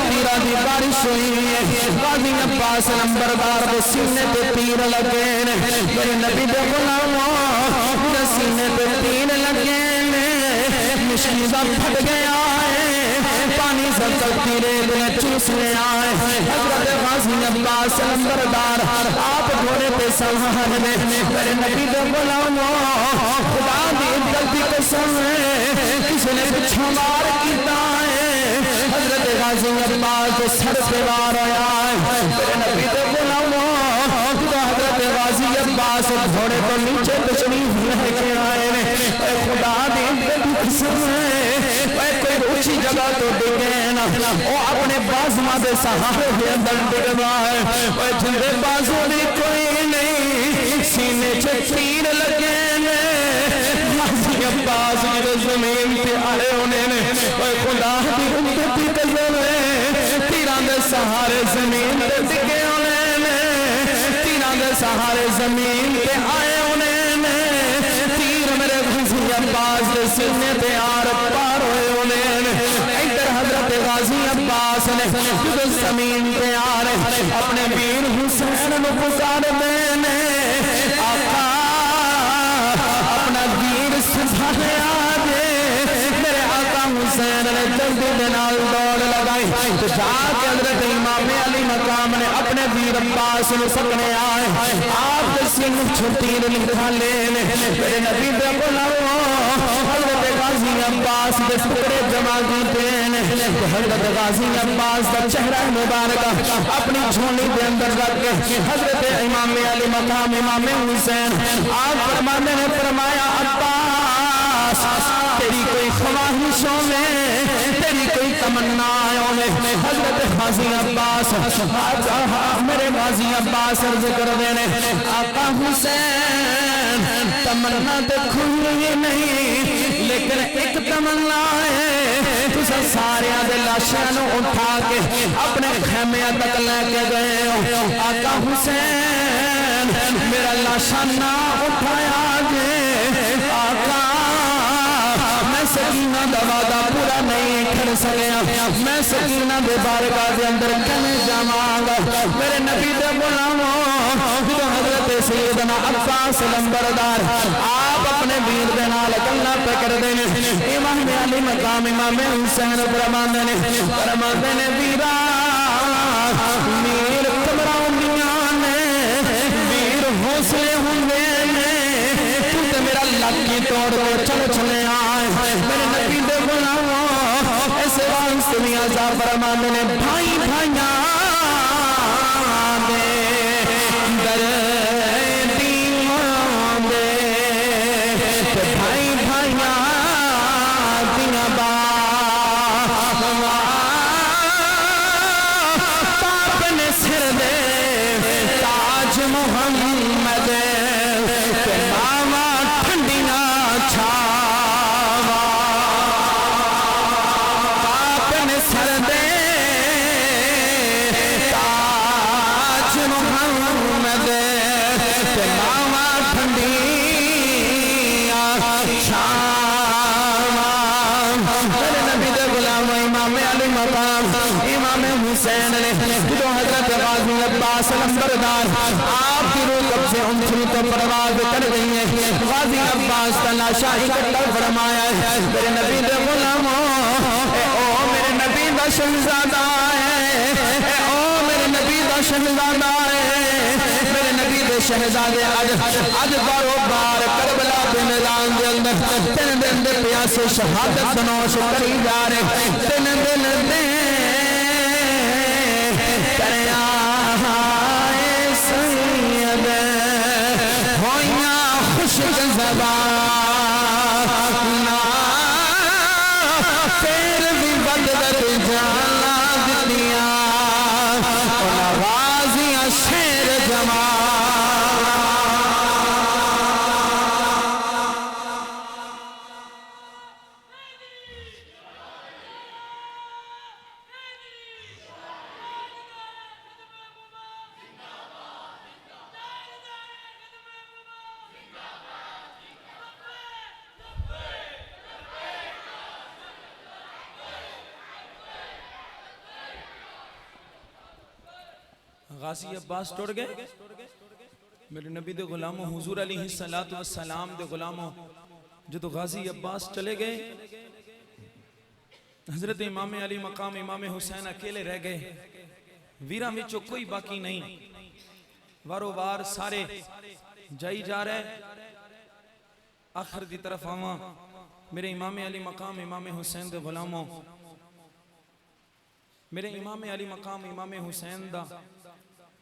تیرہ دی بارش ہوئی ہے غازی عباس علمبردار دے سینے پہ تیر لگے میرے نبی دے غلاموں سینے پہ تیر لگے مشکیزہ پھٹ گیا ہے پانی زلزل تیرے دل چوس لے آئے حضرت غازی عباس علمبردار آپ گھوڑے پہ سوار میں میرے نبی دے غلاموں خدا دی غلطی قسم ہے کسی نے پچھو مار کیتا ہے حضرت غازی عباس کے سر پہ وار آیا ہے میرے نبی دے غلاموں حضرت غازی عباس گھوڑے کو نیچے تشریف لے کے آئے خدا دی غلطی قسم ہے کوئی اونچی جگہ تو ڈگے نا وہ اپنے بازو دے سہارے دے اندر ڈگا ہے وہ جندے بازو بھی کوئی نہیں سینے چے تیر لگے نے غازی عباس جو زمین پہ آئے انہیں نے وہ خدا دی امتی قسم ہے تیران دے سہارے زمین پہ ڈگے انہیں نے تیران دے سہارے زمین پہ آئے انہیں نے تیر میرے غازی عباس دے سینے پہ آر پار ہوئے انہیں ادھر حضرت غازی عباس نے جو زمین پہ آرے اپنے ویر حسین کو پکار دینے آقا اپنا ویر سبھانے آگے میرے آقا حسین نے جلدی دنال دوڑ لگائی تو جا کے حضرت امام علی مقام نے اپنے ویر عباس کو سکنے آئے آپ سنگ چھٹیر لکھا لینے میرے نبی دے غلاموں حضرت غازی عباس دے ٹکڑے جمع کیتے ہیں حضرت غازی عباس دا چہرہ مبارکہ اپنی جھولی دے اندر رکھ کے حضرت امام علی مقام امام حسین آپ فرمانے نے فرمایا عباس تیری کوئی خواہشوں میں تیری کوئی تمنائیوں میں حضرت غازی عباس میرے غازی عباس عرض کر دینے آقا حسین تمنا دیکھو یہ نہیں لیکن ایک تمنا ہے تُسا سارے آدھے لاشیاں اٹھا کے اپنے خیمے تک لے کے گئے ہو آقا حسین میرا لاشا نہ اٹھایا جے آقا میں سکینہ دوادہ پورا نہیں کھڑ سکیا میں سکینہ دے بارگاہ دے اندر کہنے جاماں میرے نبی دے غلاموں حضرت سیدنا عباس علمبردار آپ اپنے ویر دے نال گلاں پہ کر دینے امام علی مقام امام حسین فرماندے نے ویرا میر کمراؤں دیاں نے ویر حوصلے ہوندے نے تو تے میرا لاکی توڑ کے چل چلے آئے میرے نبی دے غلاموں ایسے واسطے میاں صاحب فرماندے نے بھائی بھائیاں علی مقام امام حسین نے جو حضرت غازی عباس لمبردار آپ کی روح کب سے انچری تو پرواز کر گئی ہے غازی عباس کا لاشا اکٹھا فرمایا ہے میرے نبی دے غلاموں اے او میرے نبی دا شہزادہ ہے اے او میرے نبی دا شہزادہ ہے میرے نبی دے شہزادے آج بارو بار کربلا بن میدان دے اندر تین دن دے پیاسے شہادت بنوش کری جا رہے تین دن دے کریا آئے سید ہویاں خوشک زبان پھر بھی بدلت جانا دنیا اور غازیاں شیر جمال غازی عباس ٹوڑ گئے میرے نبی دے غلاموں حضور علیہ السلام دے غلاموں جدو غازی عباس چلے گئے حضرت امام علی مقام امام حسین اکیلے رہ گئے ویرہ وچوں کوئی باقی نہیں وارو وار سارے جائی جا رہے آخر دی طرف آواں میرے امام علی مقام امام حسین دے غلاموں میرے امام علی مقام امام حسین دا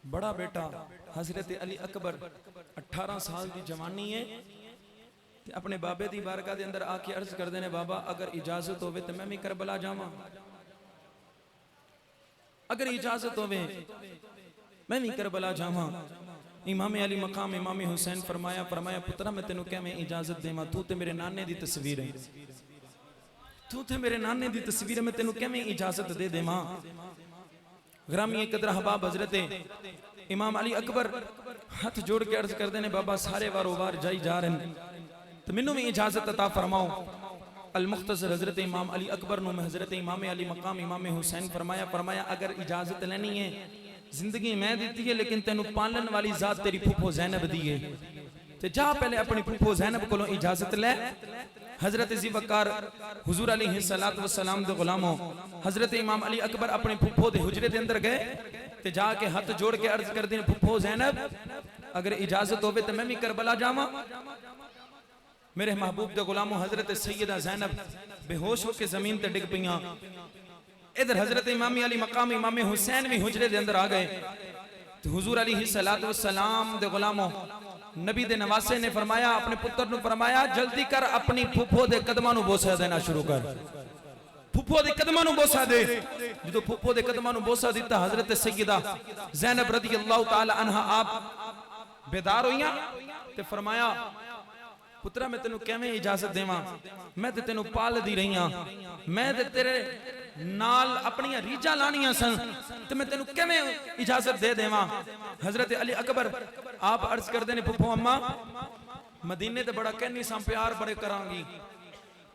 بڑا بیٹا حضرت علی اکبر 18 سال دی جوانی ہے اپنے بابے دی بارگاہ دے اندر آکے عرض کر دینے بابا اگر اجازت ہوئے تو میں بھی کربلا جاواں اگر اجازت ہوئے میں بھی کربلا جاواں امام علی مقام امام حسین فرمایا پترہ میں تینوں کہہ میں اجازت دے ماں تو تے میرے نانے دی تصویر ہے تو تے میرے نانے دی تصویر ہے میں تینوں کہہ میں اجازت دے ماں گرامی قدر احباب حضرت امام علی اکبر ہاتھ جوڑ کے عرض کر دینے بابا سارے وارو وار جائی جا رہے ہیں تو منوں میں اجازت عطا فرماؤ المختصر حضرت امام علی اکبر نو میں حضرت امام علی مقام امام حسین فرمایا اگر اجازت لینی ہے زندگی میں دیتی ہے لیکن تینوں پالن والی ذات تیری پھوپھو زینب دیئے تے جا پہلے اپنی پھوپھو زینب کو اجازت لے حضرت ذیوقار حضور علیہ السلام دے غلاموں حضرت امام علی اکبر اپنے پھوپھو دے حجرے دے اندر گئے تے جا کے ہاتھ جوڑ کے عرض کر دیں پھوپھو زینب اگر اجازت ہوئے تو میں بھی کربلا جاواں میرے محبوب دے غلاموں حضرت سیدہ زینب بے ہوش ہو کے زمین تے ڈگ پیاں ادھر حضرت امام علی مقام امام حسین بھی حجرے دے اندر آ گئے تو حضور علیہ السلام دے غلاموں نبی دے نواسے نے فرمایا اپنے پتر نے فرمایا جلدی کر اپنی پھوپھو دے قدمانو بوسہ دینا شروع کر پھوپھو دے قدمانو بوسہ دے جدو پھوپھو دے قدمانو بوسہ دیتا حضرت سیدہ زینب رضی اللہ تعالی عنہ آپ بیدار ہوئیاں تے فرمایا پترہ میں تینوں کیویں اجازت دیواں میں تے تینوں پال دی رہیاں میں تے تیرے نال اپنی ریجاں لانیاں سن تو میں تینوں کیویں اجازت دے دیواں حضرت علی اکبر آپ عرض کر دینے پھوپھو اماں مدینے تے بڑا کہنی سام پیار بڑے کرانگی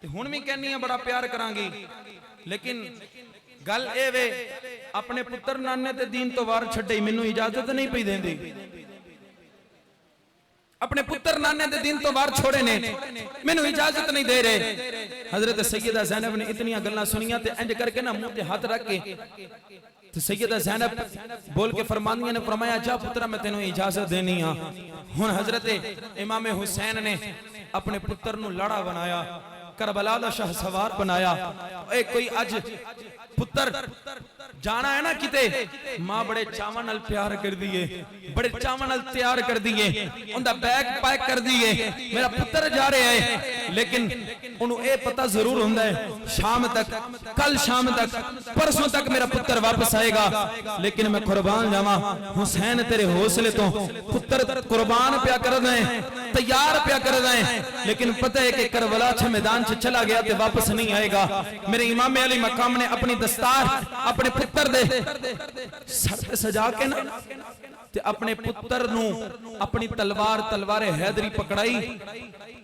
تے ہن بھی کہنی ہے بڑا پیار کرانگی لیکن گل اے وے اپنے پتر نانے تے دین تو وار چھڑے مینوں اجازت نہیں پئی دیندی اپنے پتر نانے دے دین تو بار چھوڑے نے مینوں اجازت نہیں دے رہے حضرت سیدہ زینب نے اتنی گلاں سنیاں تے انج کر کے نا منہ تے ہاتھ رکھ کے تو سیدہ زینب بول کے فرمانیاں نے فرمایا جا پترہ میں تینوں اجازت دینی ہاں ہن حضرت امام حسین نے اپنے پتر نو لڑا بنایا کربلا دا شاہ سوار بنایا اے کوئی اج پتر جانا ہے نا کتے ماں بڑے چاون نال پیار کر دیئے بڑے چاون نال تیار کر دیئے ان دا بیگ پیک کر دیئے میرا پتر جا رہے ہیں لیکن انہوں اے پتہ ضرور ہوندہ ہے شام تک کل شام تک پرسوں تک میرا پتر واپس آئے گا لیکن میں قربان جاواں حسین تیرے حوصلے تو پتر قربان پیا کر دیں تیار پیا کر دیں لیکن پتہ ہے کہ کربلا چھے میدان چھے چلا گیا تے واپس نہیں آئے گا میرے امام علی مقام نے اپنی دستار اپنے پتر دے سر پہ سجا کے نا تے اپنے پتر نو اپنی تلوار حیدری پکڑائی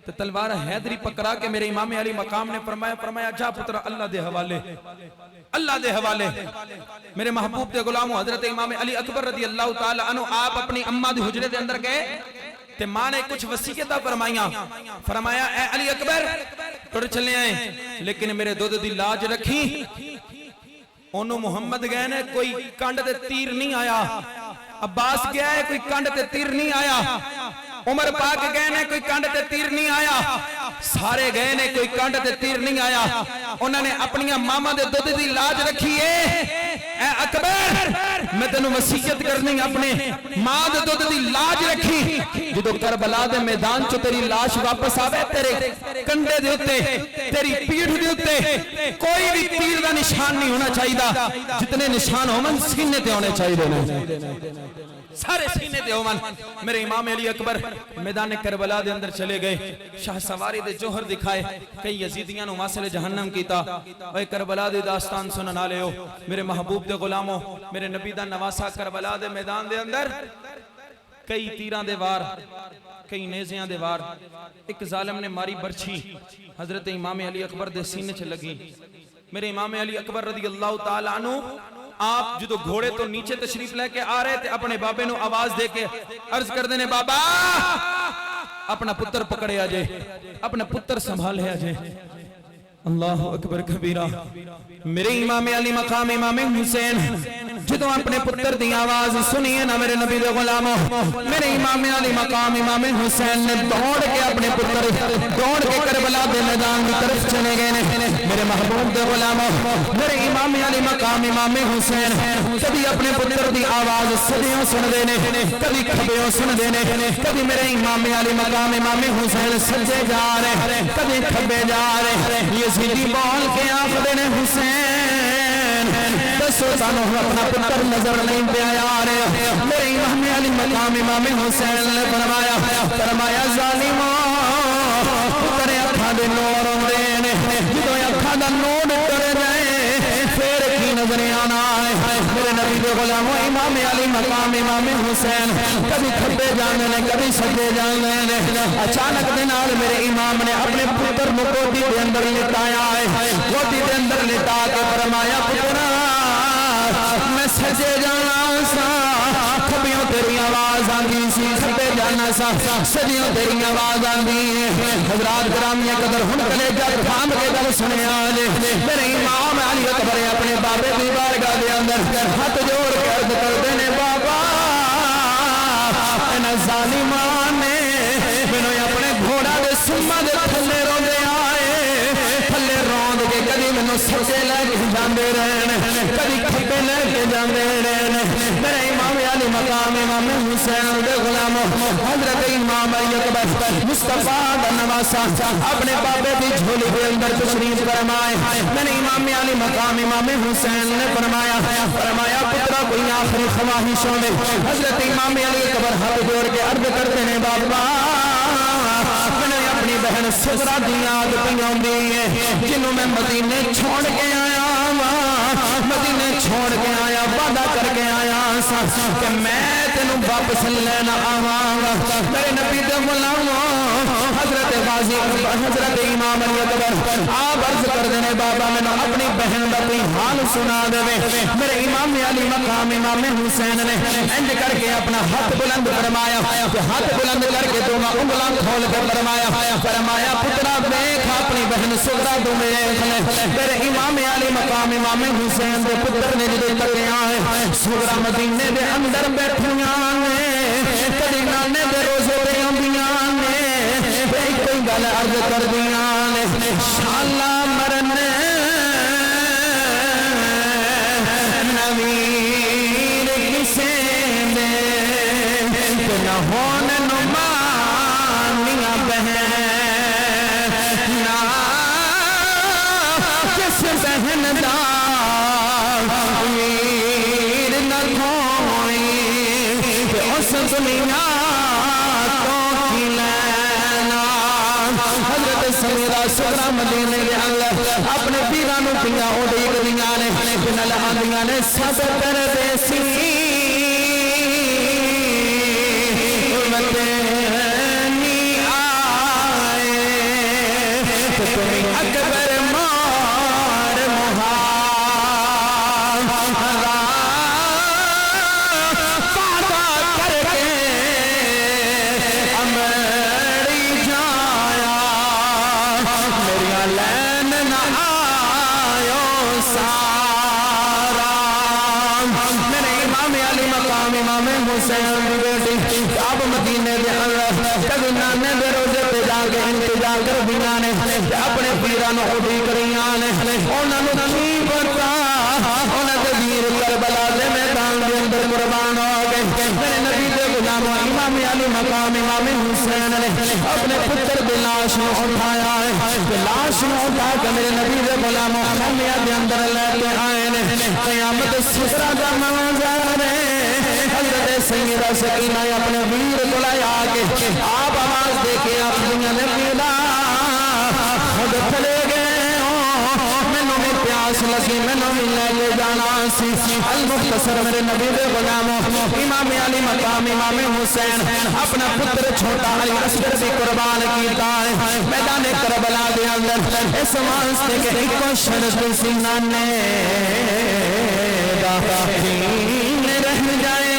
تو تلوار حیدری پکڑا کے میرے امام علی مقام نے فرمایا جا پتر اللہ دے حوالے میرے محبوب دے غلاموں حضرت امام علی اکبر رضی اللہ تعالی عنہ آپ اپنی اماں دی حجرے دے اندر گئے تے ماں نے کچھ وصیتاں فرمایا اے علی اکبر ٹر چلے آئے لیکن میرے دودھ دی لاج رکھی انہوں محمد گئے نے کوئی کنڈ تے تیر نہیں آیا عباس گیا ہے کوئی کنڈ تے تیر نہیں آیا عمر پاک گئے نے کوئی کنڈ تے تیر نہیں آیا سارے گئے نے کوئی کنڈ تے تیر نہیں آیا انہوں نے اپنی ماما دے دودھ دی لاج رکھی ہے اے اکبر میں تینوں وصیت کرنی اپنے ماں دے دودھ دی لاج رکھی جدو کربلا دے میدان چو تیری لاش واپس آوے تیرے کنڈے دے ہوتے تیری پیٹھ دے ہوتے کوئی بھی تیر دا نشان نہیں ہونا چاہیے جتنے نشان ہومن سینے تے ہونے چاہیے سارے سینے دے ہومن میرے امام علی اکبر میدان کربلا دے اندر چلے گئے شاہ سواری دے جوہر دکھائے کئی یزیدیاں نو واصل جہنم کیتا اے کربلا دے داستان سننا لے ہو میرے محبوب دے غلاموں میرے نبی دا نواسا کربلا دے میدان دے اندر کئی تیران دے وار کئی نیزیاں دے وار ایک ظالم نے ماری برچھی حضرت امام علی اکبر دے سینے چھ لگی میرے امام علی اکبر رضی اللہ تعالیٰ عنہ آپ جدو گھوڑے تو نیچے تشریف لے کے آ رہے تھے اپنے بابے نو آواز دے کے عرض کر دینے بابا اپنا پتر پکڑے آجے اپنا پتر سنبھالے آجے اللہ اکبر کبیرہ میرے امام علی مقام امام حسین جدو اپنے پتر دی آواز سنیے نا میرے نبی دے غلاموں میرے امام علی مقام امام حسین نے دوڑ کے اپنے پتر دوڑ کے کربلا دے میدان کی طرف چلے گئے میرے محبوب دے غلاموں میرے امام علی مقام امام حسین کبھی اپنے پتر دی آواز سدیوں سن دینے کبھی کھبیوں سن دینے کبھی میرے امام علی مقام امام حسین سجے جا رہے کبھی کھبے جا رہے یزیدی بول کے آنکھ دینے حسین دسو سانو اپنا پتر نظر نہیں پہ آیا رہے میرے امام علی مقام امام حسین نے فرمایا ظالموں پتر اکھا دے نور دینے جدو اکھا دا نور کر جائے پھر کی نظر آنا ہے میرے نبی دے غلاموں امام علی مقام امام حسین کبھی کھبے جانے نے کبھی سجے جانے نے اچانک دنال میرے امام نے اپنے پتر کو گودی دے اندر لٹایا ہے گودی دے اندر لٹا کے فرمایا پترا میں سجے جانا سا کھبیوں تیری آواز آندی سی کھبے جانا سا سجیوں تیری آواز آندی حضرات گرامی قدر ہن کلے جب تھام کے دل سنے آنے میرے امام علی اکبر اپنے بابے دی بارگاہ دے اندر ہاتھ جوڑ کے عرض کر دینے بابا انہاں ظالمان نے مینوں اپنے گھوڑا دے سما دے تھلے روندے آئے تھلے روند کے کبھی مینوں سجے لے کے جاندے رہنے کبھی کھبے لے کے جاندے رہنے میرے امام علی مقام امام حسین دے غلاموں حضرت امام علی اکبر مصطفیٰ دا نواسا اپنے بابے دی جھولی کے اندر تشریف فرمائے میرے امام علی مقام امام حسین نے فرمایا پترا کوئی آخری خواہشوں میں حضرت امام علی اکبر ہاتھ جوڑ کے عرض کرتے ہیں بابا میں نے اپنی بہن سغرا دی یاد پہ آندی ہے جنہوں میں مدینے چھوڑ کے آیا مدینے چھوڑ کے آیا وعدہ کر کے آیا کہ میں تینوں واپس لینا آواں گا میرے نبی دے غلاموں حضرت غازی حضرت امام علی اکبر آپ عرض کر دینے بابا میں اپنی بہن دا کوئی حال سنا دے میرے امام علی مقام امام حسین نے انج کر کے اپنا ہاتھ بلند فرمایا ہاتھ بلند کر کے دونوں انگلاں کھول کے فرمایا پترا دیکھ اپنی بہن سغرا تو دیکھ لے میرے امام علی مقام امام حسین دے پتر نے جدو تکے آئے سغرا مدینے دے اندر بیٹھیاں نے کدی نانے دے روزے دے آندیاں نے کوئی گل عرض کر دیاں نے شالا مرنے نویر کسے دے نہ ہون نمانیاں بہن نہ کس بہن دا ویر نہ کوئی اس دنیا تو کی لینا حضرت سمیرہ سغرا مدینے کے اندر اپنے پیرانوں پیا اڑیک دیاں نے بنال آندیاں نے سب کر دے سی امام علی مقام امام حسین دی بیٹی اب مدینے دے اندر کبھی نانے دے روزے تے جا کے انتظار کر دیاں نے اپنے پیراں نو اڈی کریاں نے انہاں نو کی پتا انہاں دے ویر کربلا دے میدان دے اندر قربان ہو گئے میرے نبی دے غلام امام علی مقام امام حسین نے اپنے پتر دی لاش نو اٹھایا ہے لاش نو اٹھا کے میرے نبی دے غلام محمد دے اندر لے کے آئے نے قیامت صغرا دا منظر ہے حضرت سیدہ سکینہ اپنے ویر کو لایا کے آپ آواز دے کے آپ دنیا نے پیدا خود چلے گئے مینوں بھی پیاس لگی مینوں بھی لے کے جانا سی المختصر میرے نبی دے غلام امام علی مقام امام حسین اپنا پتر چھوٹا علی اصغر بھی قربان کیتا ہے میدان کربلا دے اندر اس واسطے کہ ایک شرط سی نانے دا دین رہ جائے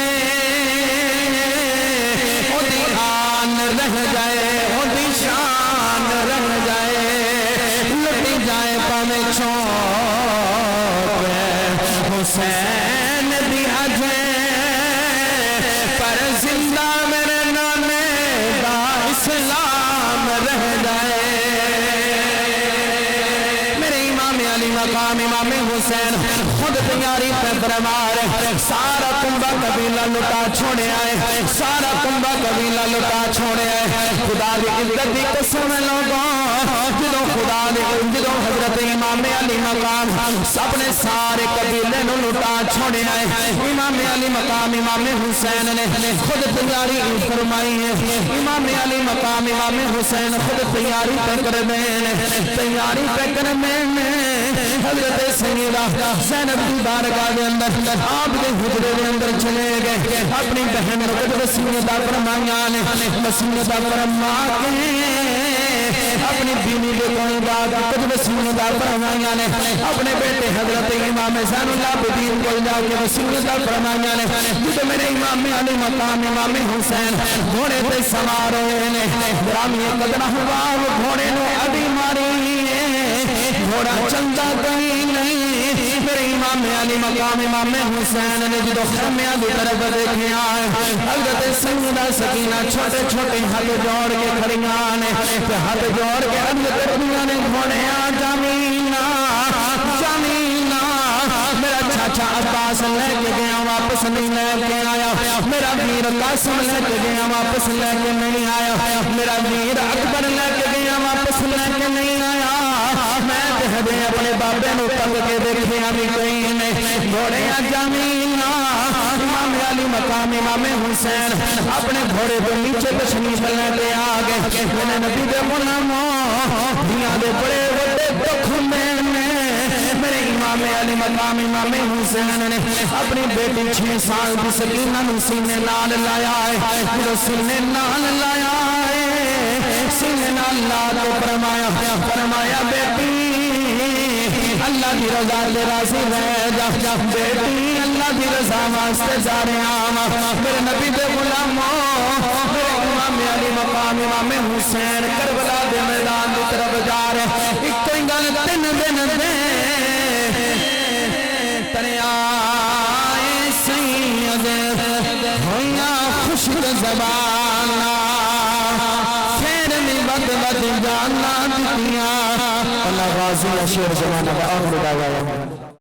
او دی آن رہ جائے او دی شان رہ جائے لٹی جائے پاویں چوک حسین دی حجے پر زندہ میرے نانے دا اسلام رہ جائے میرے امام علی مقام امام حسین خود تیاری پہ برمار سارا کنبہ قبیلہ لٹا چھوڑے آئے سارا کنبہ قبیلہ لٹا چھوڑے آئے خدا دی عزت دی قسم لوگوں جدو خدا دی جدو حضرت امام علی مقام سب نے سارے قبیلے نو لٹا چھوڑے آئے امام علی مقام امام حسین نے خود تیاری فرمائی ہے امام علی مقام امام حسین خود تیاری پہ کر دیں تیاری پہ کر دیں حضرت سیدہ زینب کی بارگاہ دے اندر آپ دے حجرے دے اندر چلے گئے اپنی بہن کو کچھ وسیلہ فرمایا نے وسیلہ فرما کے اپنی بینی دے کوئی بات کچھ وسیلہ فرمایا نے اپنے بیٹے حضرت امام زین العابدین کو جا کے وسیلہ فرمایا نے جب میرے امام علی مقام امام حسین گھوڑے تے سوار ہوئے نے گرامی قدر ہوا گھوڑے نو اڈی ماری گھوڑا چندا کہیں نہیں میرے امام علی مقام امام حسین نے جدو خیمے دی طرف دیکھے آئے حضرت سیدہ سکینہ چھوٹے چھوٹے ہاتھ جوڑ کے کھڑیاں نے ہاتھ جوڑ کے حضرت دنیا نے گھوڑے جامینا جامینا میرا چاچا عباس لے کے گیا واپس نہیں لے کے آیا میرا ویر قاسم لے کے گیا واپس لے کے نہیں آیا میرا ویر اکبر لے کے گیا واپس لے کے نہیں آیا میں دے اپنے بابے نو تنگ کے دیکھے ابھی کہیں نہیں گھوڑے جامینا امام علی مقام امام حسین اپنے گھوڑے پہ نیچے تشریف لے کے آ گئے میرے نبی دے غلاموں دنیا دے بڑے بڑے دکھ میں میرے امام علی مقام امام حسین نے اپنی بیٹی 6 سال کی سکینہ نو سینے نال لایا ہے جو سینے نال لایا ہے سینے نال لا تو فرمایا بیٹی اللہ کی رضا دے راضی رہ جا بیٹی اللہ کی رضا واسطے جا رہے ہیں میرے نبی دے غلاموں میرے امام علی مقام امام حسین کربلا دے میدان کی طرف جا رہے ہیں ایک کوئی گل 3 دن دے تریائے سید ہویا خشک زبانا خیر میں بد جانا دنیا اللہ غازی شیر زمانہ آخر دعوانا